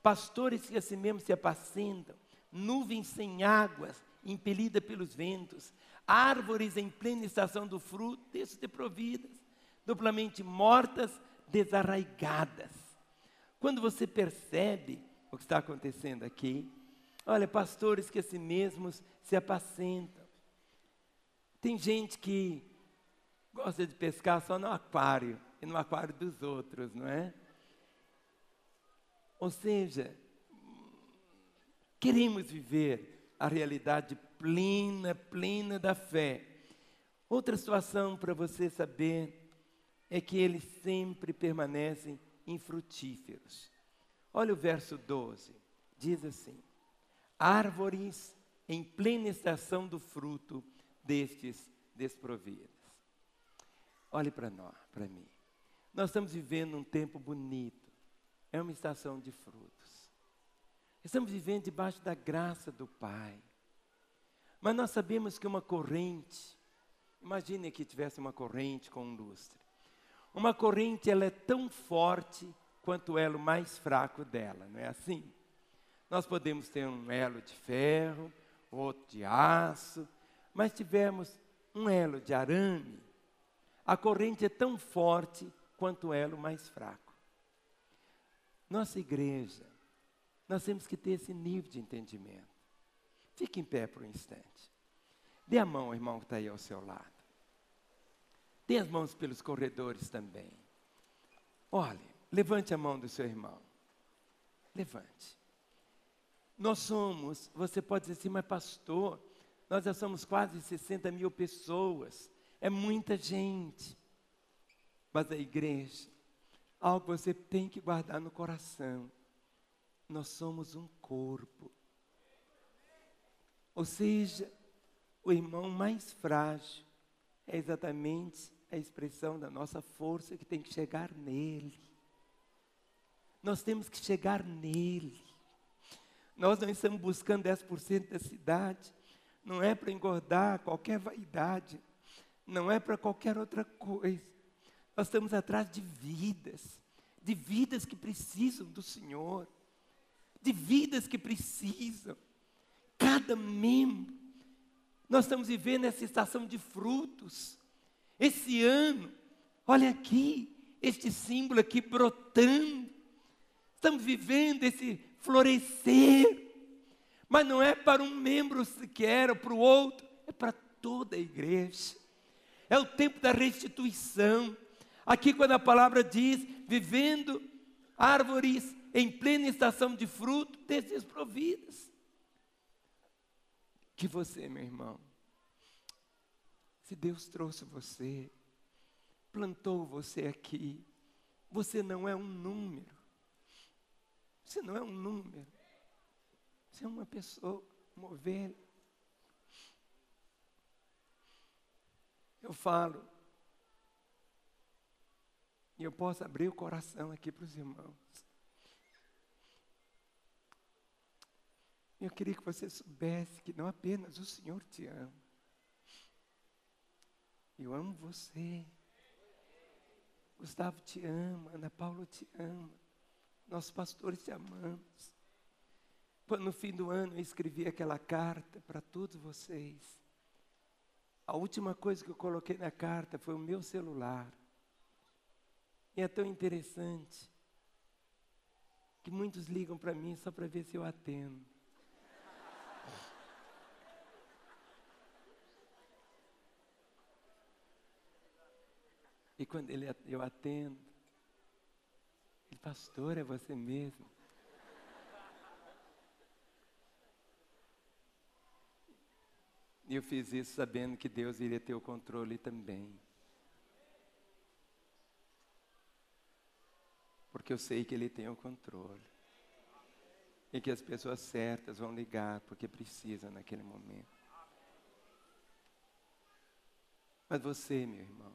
pastores que assim mesmo se apacentam, nuvens sem águas, impelida pelos ventos, árvores em plena estação do fruto, desprovidas, duplamente mortas, desarraigadas. Quando você percebe o que está acontecendo aqui, olha, pastores que a si mesmos se apacentam. Tem gente que gosta de pescar só no aquário, e no aquário dos outros, não é? Ou seja, queremos viver a realidade plena da fé. Outra situação para você saber é que eles sempre permanecem infrutíferos. Olha o verso 12, diz assim: árvores em plena estação do fruto destes desprovidas. Olhe para nós, para mim. Nós estamos vivendo um tempo bonito. É uma estação de frutos. Estamos vivendo debaixo da graça do Pai. Mas nós sabemos que uma corrente, imagine que tivesse uma corrente com um lustre. Uma corrente, ela é tão forte quanto o elo mais fraco dela, não é assim? Nós podemos ter um elo de ferro, outro de aço, mas tivermos um elo de arame, a corrente é tão forte quanto o elo mais fraco. Nossa igreja, nós temos que ter esse nível de entendimento. Fique em pé por um instante. Dê a mão ao irmão que está aí ao seu lado. Dê as mãos pelos corredores também. Olhe, levante a mão do seu irmão. Levante. Nós somos, você pode dizer assim, mas pastor, nós já somos quase 60 mil pessoas. É muita gente. Mas a igreja, algo que você tem que guardar no coração. Nós somos um corpo. Ou seja, o irmão mais frágil é exatamente a expressão da nossa força que tem que chegar nele. Nós temos que chegar nele. Nós não estamos buscando 10% da cidade. Não é para engordar qualquer vaidade. Não é para qualquer outra coisa. Nós estamos atrás de vidas que precisam do Senhor, de vidas que precisam. Cada membro. Nós estamos vivendo essa estação de frutos. Esse ano, olha aqui, este símbolo aqui brotando. Estamos vivendo esse florescer. Mas não é para um membro sequer ou para o outro, é para toda a igreja. É o tempo da restituição. Aqui quando a palavra diz, vivendo árvores em plena estação de fruto, desprovidas. Que você, meu irmão, se Deus trouxe você, plantou você aqui, você não é um número. Você não é um número. Você é uma pessoa, uma ovelha. Eu falo, e eu posso abrir o coração aqui para os irmãos. Eu queria que você soubesse que não apenas o Senhor te ama. Eu amo você. Gustavo te ama, Ana Paula te ama. Nossos pastores te amamos. Quando no fim do ano eu escrevi aquela carta para todos vocês, a última coisa que eu coloquei na carta foi o meu celular. E é tão interessante que muitos ligam para mim só para ver se eu atendo. E quando eu atendo, ele, pastor, é você mesmo? E eu fiz isso sabendo que Deus iria ter o controle também. Porque eu sei que Ele tem o controle. E que as pessoas certas vão ligar porque precisam naquele momento. Mas você, meu irmão,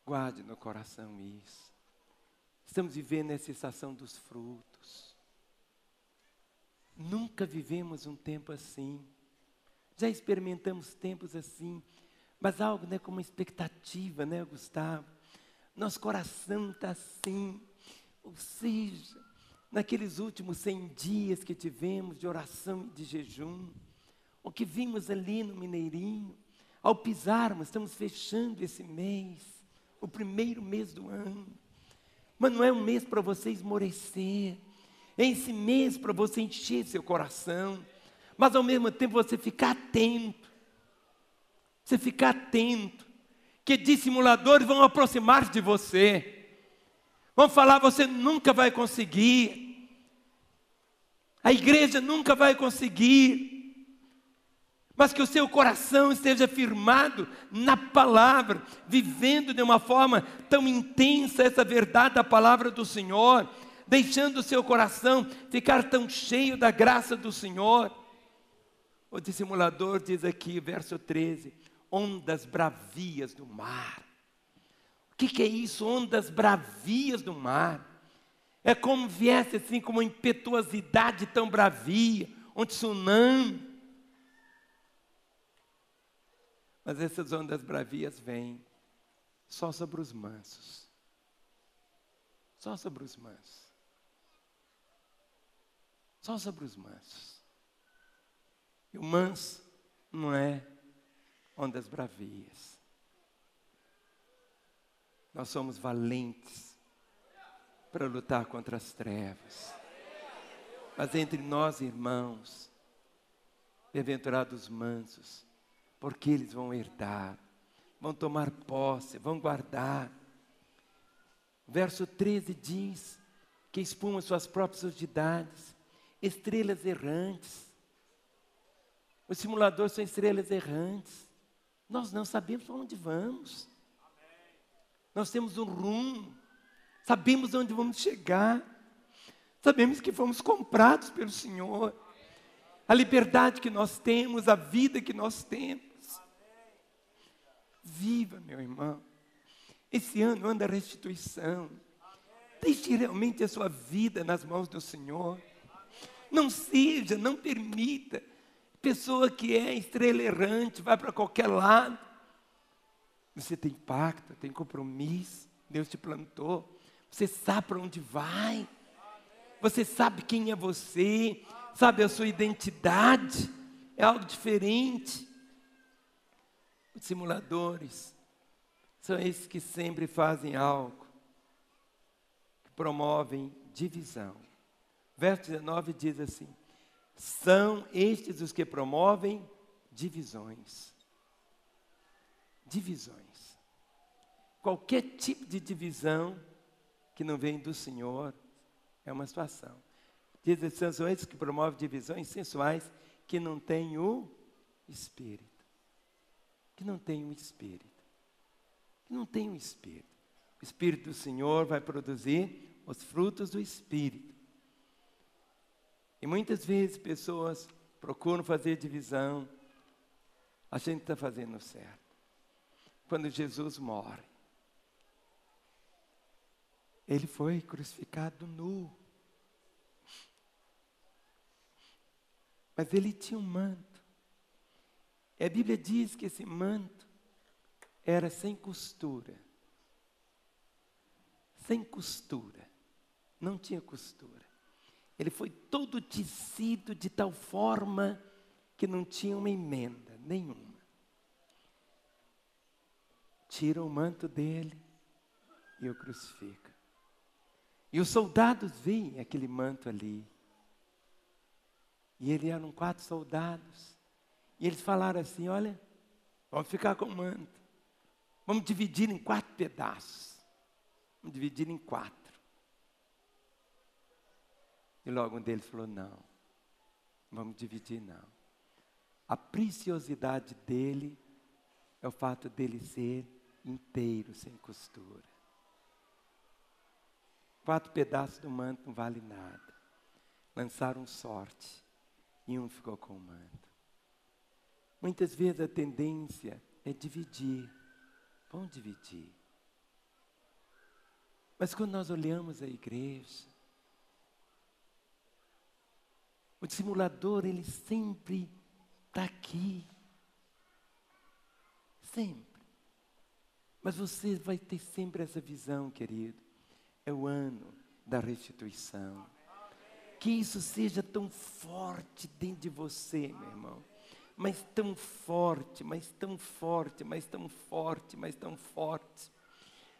guarde no coração isso. Estamos vivendo essa estação dos frutos. Nunca vivemos um tempo assim. Já experimentamos tempos assim, mas algo, né, como uma expectativa, né, Gustavo? Nosso coração está assim, ou seja, naqueles últimos 100 dias que tivemos de oração e de jejum, o que vimos ali no Mineirinho, ao pisarmos, estamos fechando esse mês, o primeiro mês do ano, mas não é um mês para você esmorecer, é esse mês para você encher seu coração, mas ao mesmo tempo você ficar atento, que dissimuladores vão aproximar de você, vão falar, você nunca vai conseguir, a igreja nunca vai conseguir, mas que o seu coração esteja firmado na palavra, vivendo de uma forma tão intensa essa verdade da palavra do Senhor, deixando o seu coração ficar tão cheio da graça do Senhor. O dissimulador diz aqui, verso 13, ondas bravias do mar. O que é isso? Ondas bravias do mar. É como viesse assim, como uma impetuosidade tão bravia, um tsunami. Mas essas ondas bravias vêm só sobre os mansos. Só sobre os mansos. Só sobre os mansos. E o manso não é ondas bravias. Nós somos valentes para lutar contra as trevas. Mas entre nós, irmãos, bem-aventurados mansos, porque eles vão herdar, vão tomar posse, vão guardar. Verso 13 diz que espumam suas próprias surdidades, estrelas errantes. Os simuladores são estrelas errantes. Nós não sabemos para onde vamos. Nós temos um rumo. Sabemos onde vamos chegar. Sabemos que fomos comprados pelo Senhor. A liberdade que nós temos, a vida que nós temos. Viva, meu irmão. Esse ano da restituição. Deixe realmente a sua vida nas mãos do Senhor. Não permita. Pessoa que é estrela errante, vai para qualquer lado. Você tem pacto, tem compromisso. Deus te plantou. Você sabe para onde vai. Você sabe quem é você. Sabe a sua identidade. É algo diferente. Os simuladores são esses que sempre fazem algo que promovem divisão. Verso 19 diz assim: são estes os que promovem divisões. Divisões. Qualquer tipo de divisão que não vem do Senhor é uma situação. Diz assim, são esses que promovem divisões sensuais que não têm o Espírito. Que não tem um Espírito. Que não tem um Espírito. O Espírito do Senhor vai produzir os frutos do Espírito. E muitas vezes pessoas procuram fazer divisão. A gente está fazendo certo. Quando Jesus morre, Ele foi crucificado nu. Mas Ele tinha um manto. E a Bíblia diz que esse manto era sem costura. Sem costura. Não tinha costura. Ele foi todo tecido de tal forma que não tinha uma emenda nenhuma. Tira o manto dele e o crucifica. E os soldados veem aquele manto ali. E eram 4 soldados. E eles falaram assim, olha, vamos ficar com o manto. Vamos dividir em 4 pedaços. Vamos dividir em 4. E logo um deles falou, não, vamos dividir não. A preciosidade dele é o fato dele ser inteiro, sem costura. 4 pedaços do manto não vale nada. Lançaram sorte e um ficou com o manto. Muitas vezes a tendência é dividir. Vamos dividir. Mas quando nós olhamos a igreja, o dissimulador, ele sempre está aqui. Sempre. Mas você vai ter sempre essa visão, querido. É o ano da restituição. Que isso seja tão forte dentro de você, meu irmão. Mas tão forte, mas tão forte, mas tão forte, mas tão forte.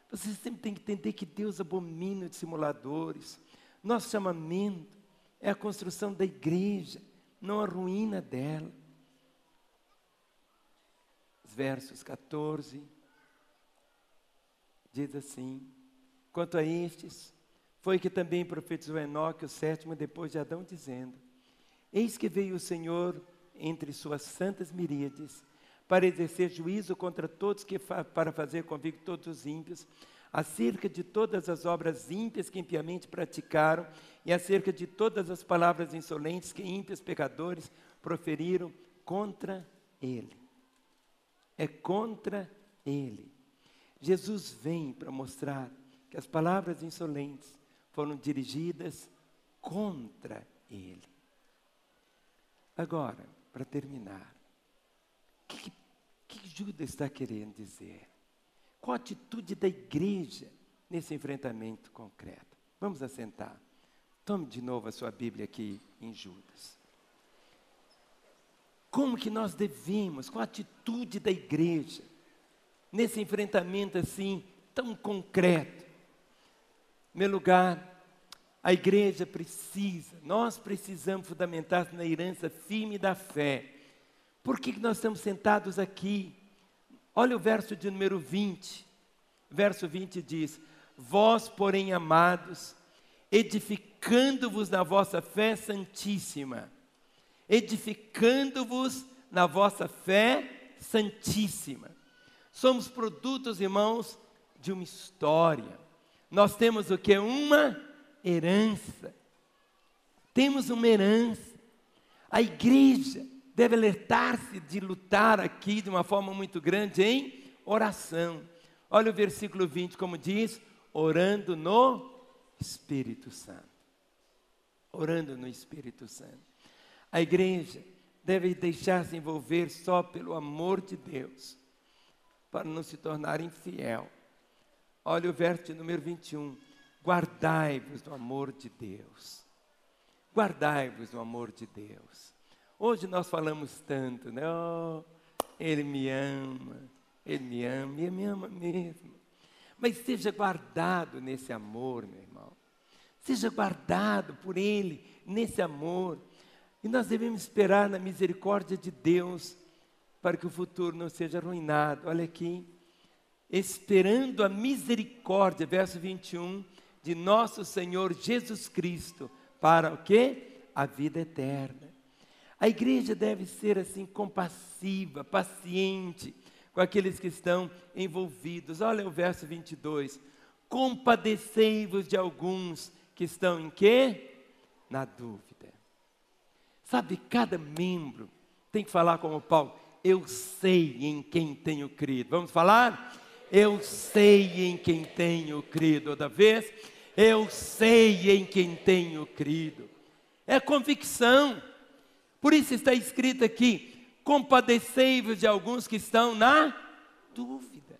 Você sempre tem que entender que Deus abomina os dissimuladores. Nosso chamamento é a construção da igreja, não a ruína dela. Os versos 14 diz assim: quanto a estes, foi que também profetizou Enoque, o 7º depois de Adão, dizendo: eis que veio o Senhor entre suas santas miríades, para exercer juízo contra todos, para fazer convicto todos os ímpios, acerca de todas as obras ímpias que impiamente praticaram, e acerca de todas as palavras insolentes que ímpios pecadores proferiram contra ele. É contra ele. Jesus vem para mostrar que as palavras insolentes foram dirigidas contra ele. Agora, para terminar, o que Judas está querendo dizer? Qual a atitude da igreja nesse enfrentamento concreto? Vamos assentar. Tome de novo a sua Bíblia aqui em Judas. Como que nós devemos, qual a atitude da igreja nesse enfrentamento assim tão concreto? Em primeiro lugar, a igreja nós precisamos fundamentar-se na herança firme da fé. Por que nós estamos sentados aqui? Olha o verso de número 20. Verso 20 diz: vós, porém, amados, edificando-vos na vossa fé santíssima. Edificando-vos na vossa fé santíssima. Somos produtos, irmãos, de uma história. Nós temos o que? Uma herança. Temos uma herança. A igreja deve alertar-se de lutar aqui de uma forma muito grande em oração. Olha o versículo 20 como diz: orando no Espírito Santo. Orando no Espírito Santo. A igreja deve deixar-se envolver só pelo amor de Deus, para não se tornar infiel. Olha o verso de número 21. Guardai-vos do amor de Deus. Guardai-vos do amor de Deus. Hoje nós falamos tanto, né? Oh, Ele me ama, e Ele me ama mesmo. Mas seja guardado nesse amor, meu irmão. Seja guardado por Ele nesse amor. E nós devemos esperar na misericórdia de Deus para que o futuro não seja arruinado. Olha aqui. Esperando a misericórdia, verso 21, de nosso Senhor Jesus Cristo, para o quê? A vida eterna. A igreja deve ser assim compassiva, paciente com aqueles que estão envolvidos. Olha o verso 22. Compadecei-vos de alguns que estão em quê? Na dúvida. Sabe, cada membro tem que falar como Paulo. Eu sei em quem tenho crido. Vamos falar? Eu sei em quem tenho crido. Outra vez, eu sei em quem tenho crido. É convicção. Por isso está escrito aqui, compadecei-vos de alguns que estão na dúvida.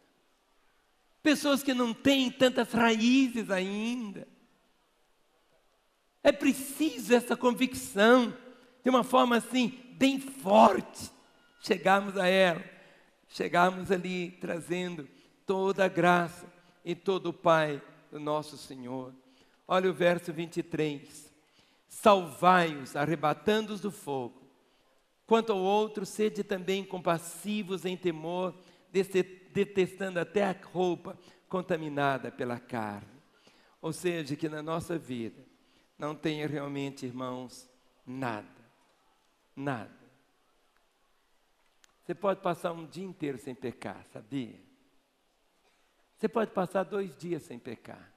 Pessoas que não têm tantas raízes ainda. É preciso essa convicção, de uma forma assim, bem forte, chegarmos a ela. Chegarmos ali trazendo toda a graça e todo o Pai do nosso Senhor. Olha o verso 23. Salvai-os, arrebatando-os do fogo. Quanto ao outro, sede também compassivos em temor, detestando até a roupa contaminada pela carne. Ou seja, que na nossa vida não tenha realmente, irmãos, nada. Nada. Você pode passar um dia inteiro sem pecar, sabia? Você pode passar 2 dias sem pecar.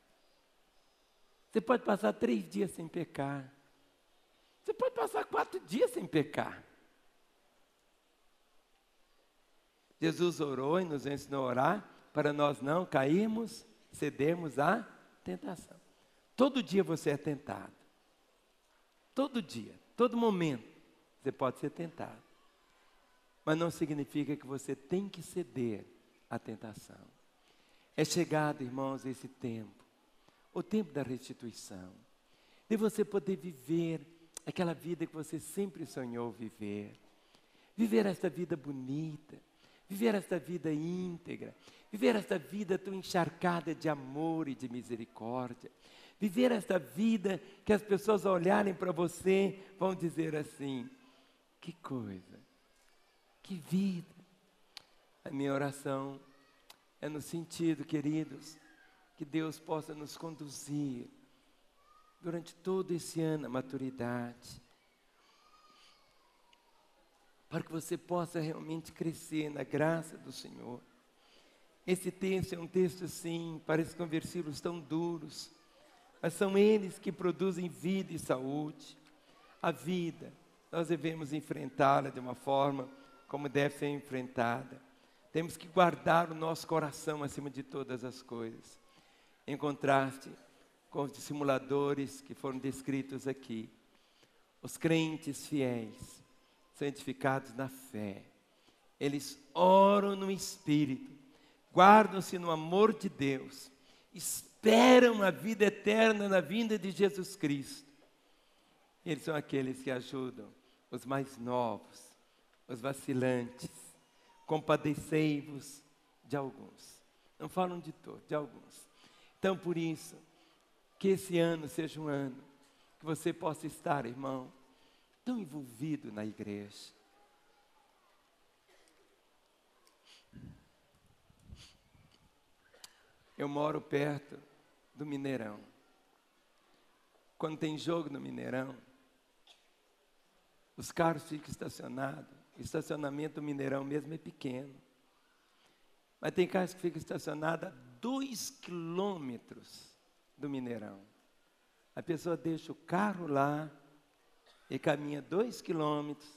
Você pode passar 3 dias sem pecar. Você pode passar 4 dias sem pecar. Jesus orou e nos ensinou a orar para nós não cairmos, cedermos à tentação. Todo dia você é tentado. Todo dia, todo momento, você pode ser tentado. Mas não significa que você tem que ceder à tentação. É chegado, irmãos, esse tempo, o tempo da restituição, de você poder viver aquela vida que você sempre sonhou viver. Viver esta vida bonita, viver esta vida íntegra, viver esta vida tão encharcada de amor e de misericórdia. Viver esta vida que as pessoas ao olharem para você vão dizer assim, que coisa, que vida. A minha oração é no sentido, queridos, que Deus possa nos conduzir durante todo esse ano à maturidade, para que você possa realmente crescer na graça do Senhor. Esse texto é um texto, sim, parece com versículos tão duros, mas são eles que produzem vida e saúde. A vida, nós devemos enfrentá-la de uma forma como deve ser enfrentada. Temos que guardar o nosso coração acima de todas as coisas. Em contraste com os dissimuladores que foram descritos aqui, os crentes fiéis, santificados na fé, eles oram no Espírito, guardam-se no amor de Deus, esperam a vida eterna na vinda de Jesus Cristo. Eles são aqueles que ajudam os mais novos, os vacilantes. Compadecei-vos de alguns. Não falam de todos, de alguns. Então, por isso, que esse ano seja um ano que você possa estar, irmão, tão envolvido na igreja. Eu moro perto do Mineirão. Quando tem jogo no Mineirão, os carros ficam estacionados. O estacionamento do Mineirão mesmo é pequeno. Mas tem carros que ficam estacionados a 2 quilômetros do Mineirão. A pessoa deixa o carro lá e caminha 2 quilômetros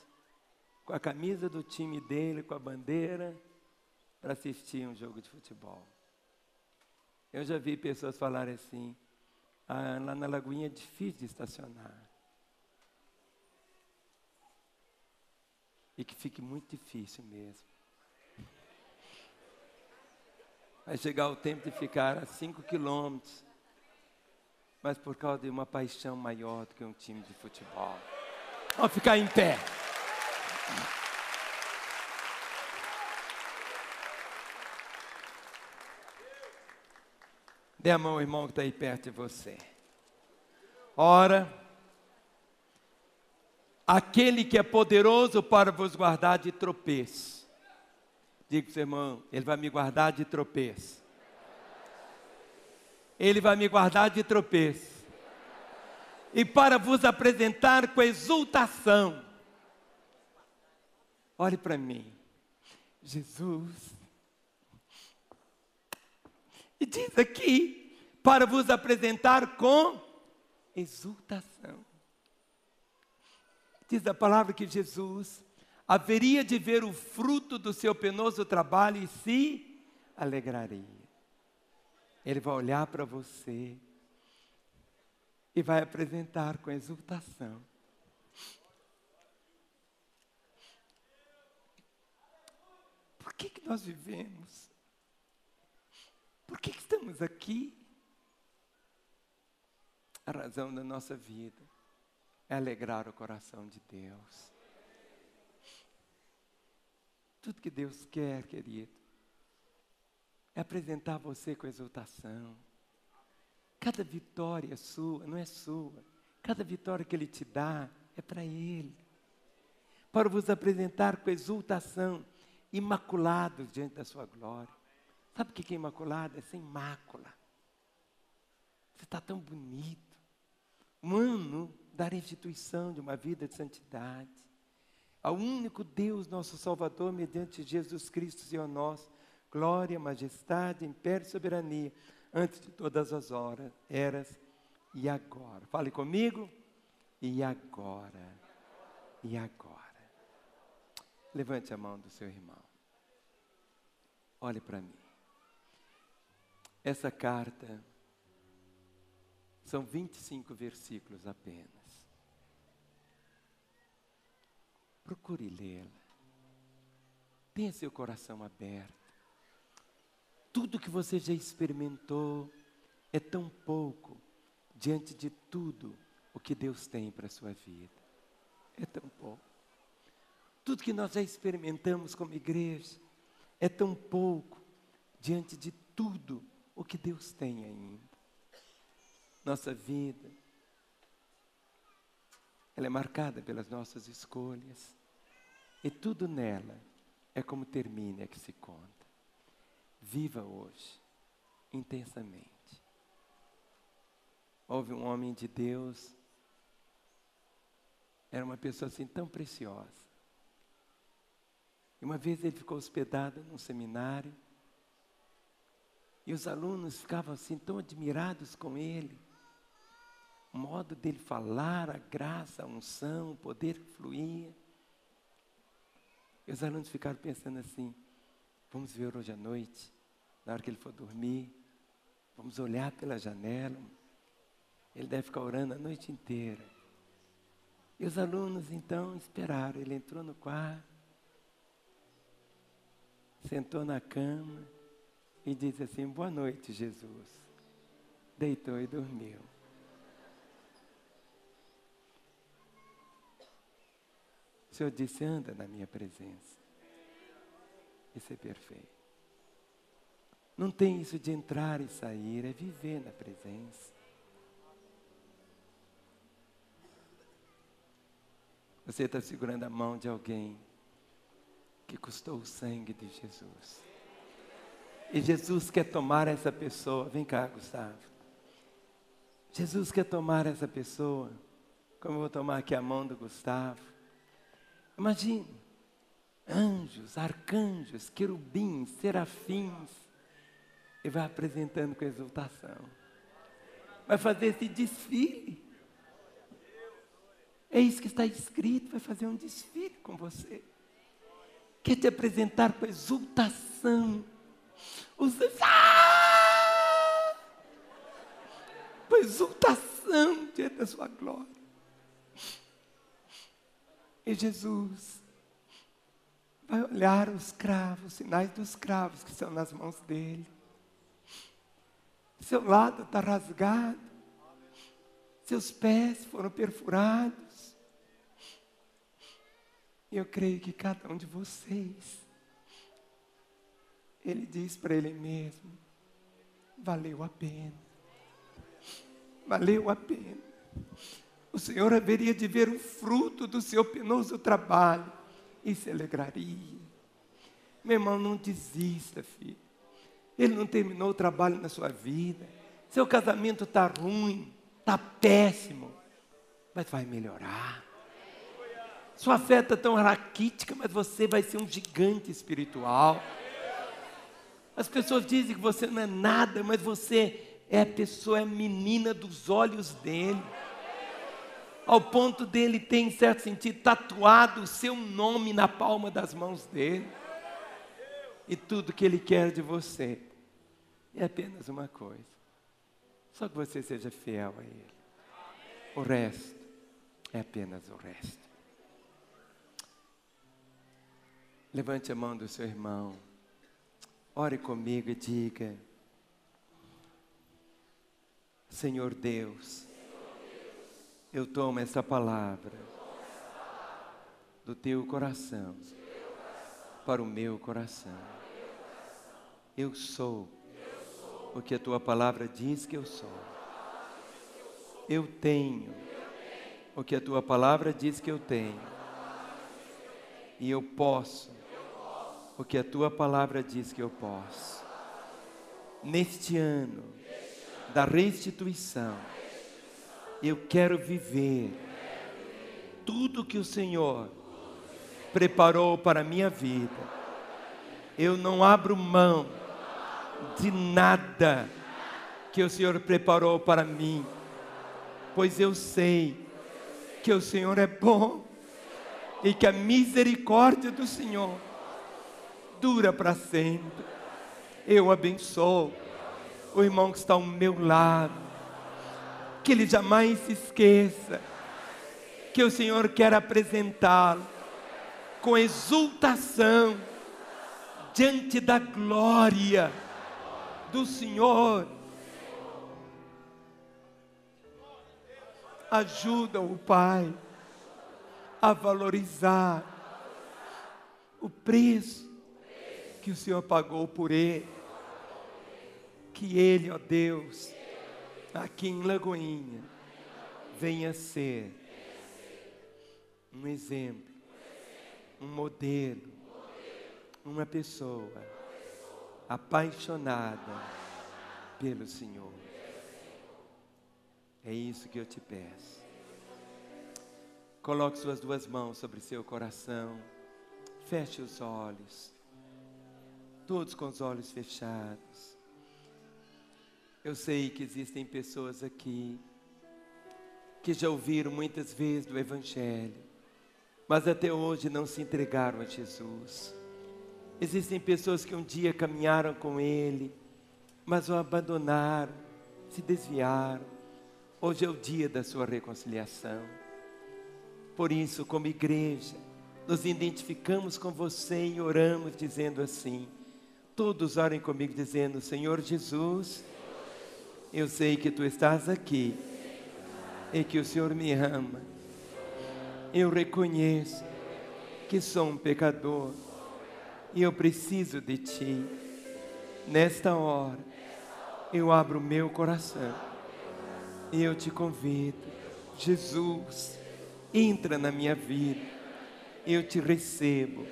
com a camisa do time dele, com a bandeira, para assistir um jogo de futebol. Eu já vi pessoas falarem assim, Lá na Lagoinha é difícil de estacionar. E que fique muito difícil mesmo. Vai chegar o tempo de ficar a 5 quilômetros, mas por causa de uma paixão maior do que um time de futebol. Vamos ficar em pé. Dê a mão ao irmão que está aí perto de você. Ora, aquele que é poderoso para vos guardar de tropeço. Diga para o seu irmão, ele vai me guardar de tropeço. Ele vai me guardar de tropeço. E para vos apresentar com exultação. Olhe para mim. Jesus. E diz aqui, para vos apresentar com exultação. Diz a palavra que Jesus haveria de ver o fruto do seu penoso trabalho e se alegraria. Ele vai olhar para você e vai apresentar com exultação. Por que nós vivemos? Por que estamos aqui? A razão da nossa vida é alegrar o coração de Deus. Tudo que Deus quer, querido, é apresentar você com exultação. Cada vitória sua, não é sua. Cada vitória que Ele te dá é para Ele. Para vos apresentar com exultação, imaculados diante da sua glória. Sabe o que é imaculado? É sem mácula. Você está tão bonito. Um ano da restituição de uma vida de santidade. Ao único Deus, nosso Salvador, mediante Jesus Cristo, Senhor nosso, glória, majestade, império e soberania, antes de todas as horas, eras e agora. Fale comigo. E agora. E agora. Levante a mão do seu irmão. Olhe para mim. Essa carta são 25 versículos apenas. Procure lê-la. Tenha seu coração aberto. Tudo que você já experimentou é tão pouco diante de tudo o que Deus tem para a sua vida. É tão pouco. Tudo que nós já experimentamos como igreja é tão pouco diante de tudo o que Deus tem ainda. Nossa vida, ela é marcada pelas nossas escolhas. E tudo nela é como termina, é que se conta. Viva hoje, intensamente. Houve um homem de Deus, era uma pessoa assim tão preciosa. E uma vez ele ficou hospedado num seminário, e os alunos ficavam assim tão admirados com ele. O modo dele falar, a graça, a unção, o poder que fluía. E os alunos ficaram pensando assim, vamos ver hoje à noite, na hora que ele for dormir, vamos olhar pela janela, ele deve ficar orando a noite inteira. E os alunos então esperaram, ele entrou no quarto, sentou na cama e disse assim, boa noite, Jesus. Deitou e dormiu. O Senhor disse, anda na minha presença. Isso é perfeito. Não tem isso de entrar e sair, é viver na presença. Você está segurando a mão de alguém que custou o sangue de Jesus. E Jesus quer tomar essa pessoa. Vem cá, Gustavo. Jesus quer tomar essa pessoa, como eu vou tomar aqui a mão do Gustavo. Imagine, anjos, arcanjos, querubins, serafins, e vai apresentando com exultação. Vai fazer esse desfile. É isso que está escrito, vai fazer um desfile com você. Quer te apresentar com exultação. com exultação diante da sua glória. E Jesus vai olhar os cravos, os sinais dos cravos que estão nas mãos dele. Seu lado está rasgado, seus pés foram perfurados. E eu creio que cada um de vocês, ele diz para ele mesmo, valeu a pena. Valeu a pena. O Senhor haveria de ver o fruto do seu penoso trabalho e se alegraria. Meu irmão, não desista, filho. Ele não terminou o trabalho na sua vida. Seu casamento está ruim, está péssimo, mas vai melhorar. Sua fé está tão raquítica, mas você vai ser um gigante espiritual. As pessoas dizem que você não é nada, mas você é a pessoa, é a menina dos olhos dele. Ao ponto dele ter, em certo sentido, tatuado o seu nome na palma das mãos dele. E tudo que ele quer de você é apenas uma coisa. Só que você seja fiel a ele. O resto é apenas o resto. Levante a mão do seu irmão. Ore comigo e diga: Senhor Deus, eu tomo essa palavra do teu coração para o meu coração. Eu sou o que a tua palavra diz que eu sou. Eu tenho o que a tua palavra diz que eu tenho. E eu posso o que a tua palavra diz que eu posso. Neste ano da restituição, eu quero viver tudo que o Senhor preparou para a minha vida. Eu não abro mão de nada que o Senhor preparou para mim, pois eu sei que o Senhor é bom e que a misericórdia do Senhor dura para sempre. Eu abençoo o irmão que está ao meu lado, que ele jamais se esqueça que o Senhor quer apresentá-lo com exultação diante da glória do Senhor. Ajuda-o, Pai, a valorizar o preço que o Senhor pagou por ele. Que ele, ó Deus, aqui em Lagoinha, venha ser um exemplo, um modelo, uma pessoa apaixonada pelo Senhor. É isso que eu te peço. Coloque suas duas mãos sobre seu coração. Feche os olhos. Todos com os olhos fechados. Eu sei que existem pessoas aqui que já ouviram muitas vezes do Evangelho, mas até hoje não se entregaram a Jesus. Existem pessoas que um dia caminharam com Ele, mas o abandonaram, se desviaram. Hoje é o dia da sua reconciliação. Por isso, como igreja, nos identificamos com você e oramos dizendo assim. Todos orem comigo dizendo: Senhor Jesus, eu sei que Tu estás aqui e que o Senhor me ama. Eu reconheço que sou um pecador e eu preciso de Ti. Nesta hora, eu abro o meu coração e eu te convido. Jesus, entra na minha vida. Eu te recebo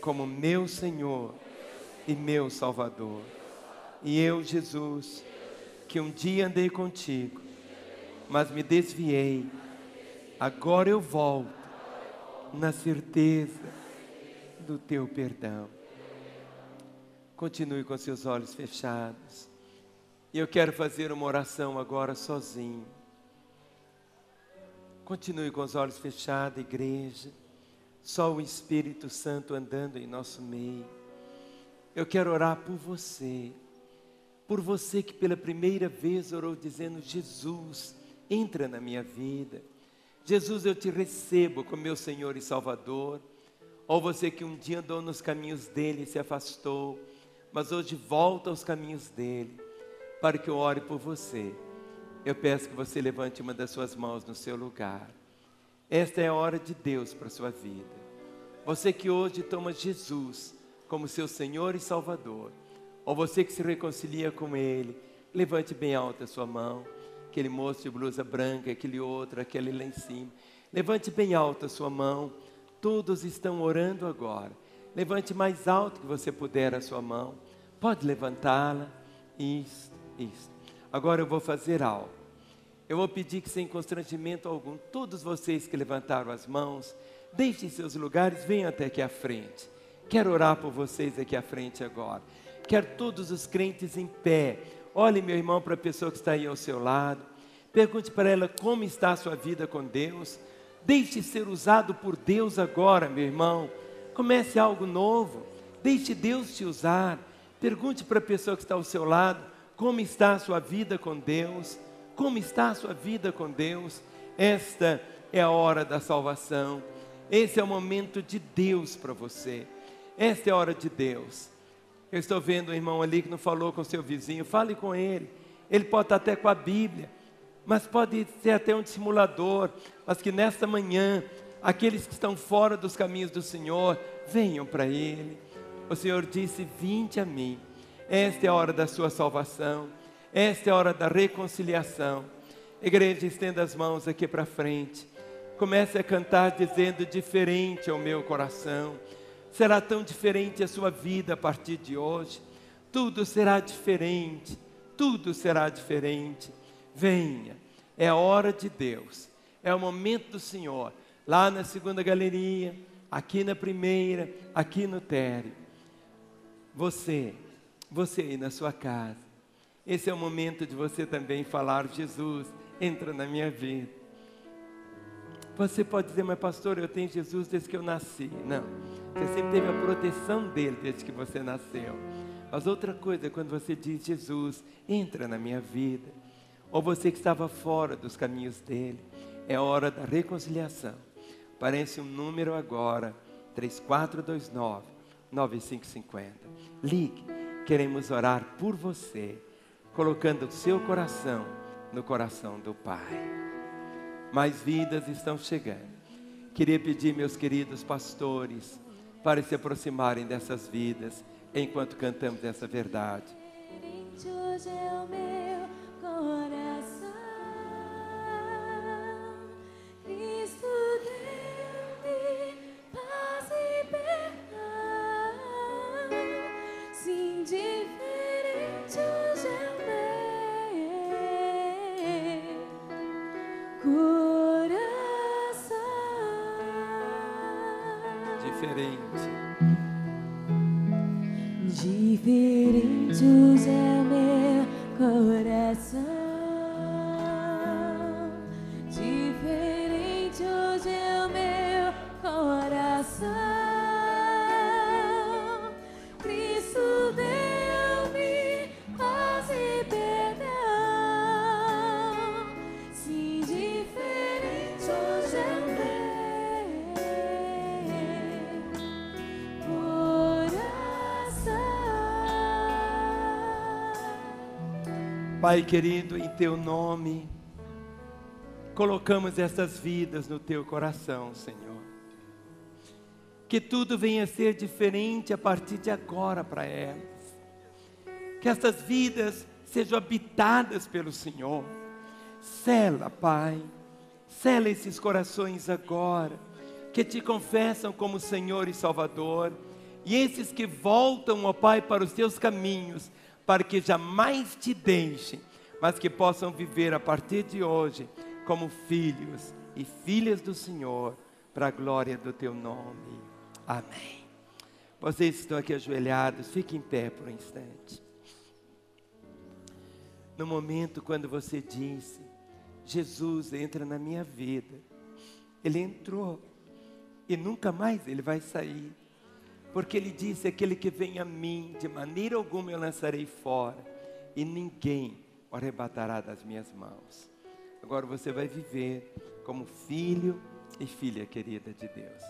como meu Senhor e meu Salvador. E eu, Jesus, que um dia andei contigo, mas me desviei, agora eu volto na certeza do teu perdão. Continue com seus olhos fechados. E eu quero fazer uma oração agora sozinho. Continue com os olhos fechados, igreja. Só o Espírito Santo andando em nosso meio. Eu quero orar por você. por você que pela primeira vez orou dizendo: Jesus, entra na minha vida. Jesus, eu te recebo como meu Senhor e Salvador. Ou você que um dia andou nos caminhos dele e se afastou, mas hoje volta aos caminhos dele, para que eu ore por você. Eu peço que você levante uma das suas mãos no seu lugar. Esta é a hora de Deus para a sua vida. Você que hoje toma Jesus como seu Senhor e Salvador, ou você que se reconcilia com Ele, levante bem alta a sua mão. Aquele moço de blusa branca, aquele outro, aquele lá em cima. Levante bem alta a sua mão. Todos estão orando agora. Levante mais alto que você puder a sua mão. Pode levantá-la. Isso. Agora eu vou fazer algo. Eu vou pedir que, sem constrangimento algum, todos vocês que levantaram as mãos, deixem seus lugares, venham até aqui à frente. Quero orar por vocês aqui à frente agora. Quero todos os crentes em pé. Olhe, meu irmão, para a pessoa que está aí ao seu lado. Pergunte para ela como está a sua vida com Deus. Deixe ser usado por Deus agora, meu irmão. Comece algo novo. Deixe Deus te usar. Pergunte para a pessoa que está ao seu lado como está a sua vida com Deus. Como está a sua vida com Deus? Esta é a hora da salvação. Esse é o momento de Deus para você. Esta é a hora de Deus. Eu estou vendo um irmão ali que não falou com seu vizinho. Fale com ele. Ele pode estar até com a Bíblia, mas pode ser até um dissimulador. Mas que nesta manhã, aqueles que estão fora dos caminhos do Senhor, venham para Ele. O Senhor disse: vinde a mim. Esta é a hora da sua salvação. Esta é a hora da reconciliação. Igreja, estenda as mãos aqui para frente. Comece a cantar dizendo: diferente é o meu coração. Será tão diferente a sua vida a partir de hoje. Tudo será diferente. Tudo será diferente. Venha. É a hora de Deus. É o momento do Senhor. Lá na segunda galeria, aqui na primeira, aqui no térreo. Você aí na sua casa. Esse é o momento de você também falar: Jesus, entra na minha vida. Você pode dizer: mas pastor, eu tenho Jesus desde que eu nasci. Não, você sempre teve a proteção dele desde que você nasceu. Mas outra coisa é quando você diz: Jesus, entra na minha vida. Ou você que estava fora dos caminhos dele. É a hora da reconciliação. Aparece um número agora: 3429-9550. Ligue, queremos orar por você, colocando o seu coração no coração do Pai. Mais vidas estão chegando. Queria pedir, meus queridos pastores, para se aproximarem dessas vidas, enquanto cantamos essa verdade. Hoje é o meu coração, Cristo deu-me paz e perdão. Sim, diferente hoje é o meu coração. Diferente. Diferente hoje é meu coração. Diferente hoje é o meu coração. Cristo deu-me paz e perdão. Sim, diferente hoje é o meu coração. Pai querido, em Teu nome, colocamos essas vidas no Teu coração, Senhor. Que tudo venha a ser diferente a partir de agora para elas. Que essas vidas sejam habitadas pelo Senhor. Sela, Pai, sela esses corações agora, que Te confessam como Senhor e Salvador. E esses que voltam, ó Pai, para os Teus caminhos, para que jamais Te deixem, mas que possam viver a partir de hoje como filhos e filhas do Senhor, para a glória do Teu nome. Amém. Vocês que estão aqui ajoelhados, fiquem em pé por um instante. No momento quando você disse: Jesus, entra na minha vida, Ele entrou e nunca mais Ele vai sair. Porque Ele disse: aquele que vem a mim, de maneira alguma eu lançarei fora. e ninguém o arrebatará das minhas mãos. Agora você vai viver como filho e filha querida de Deus.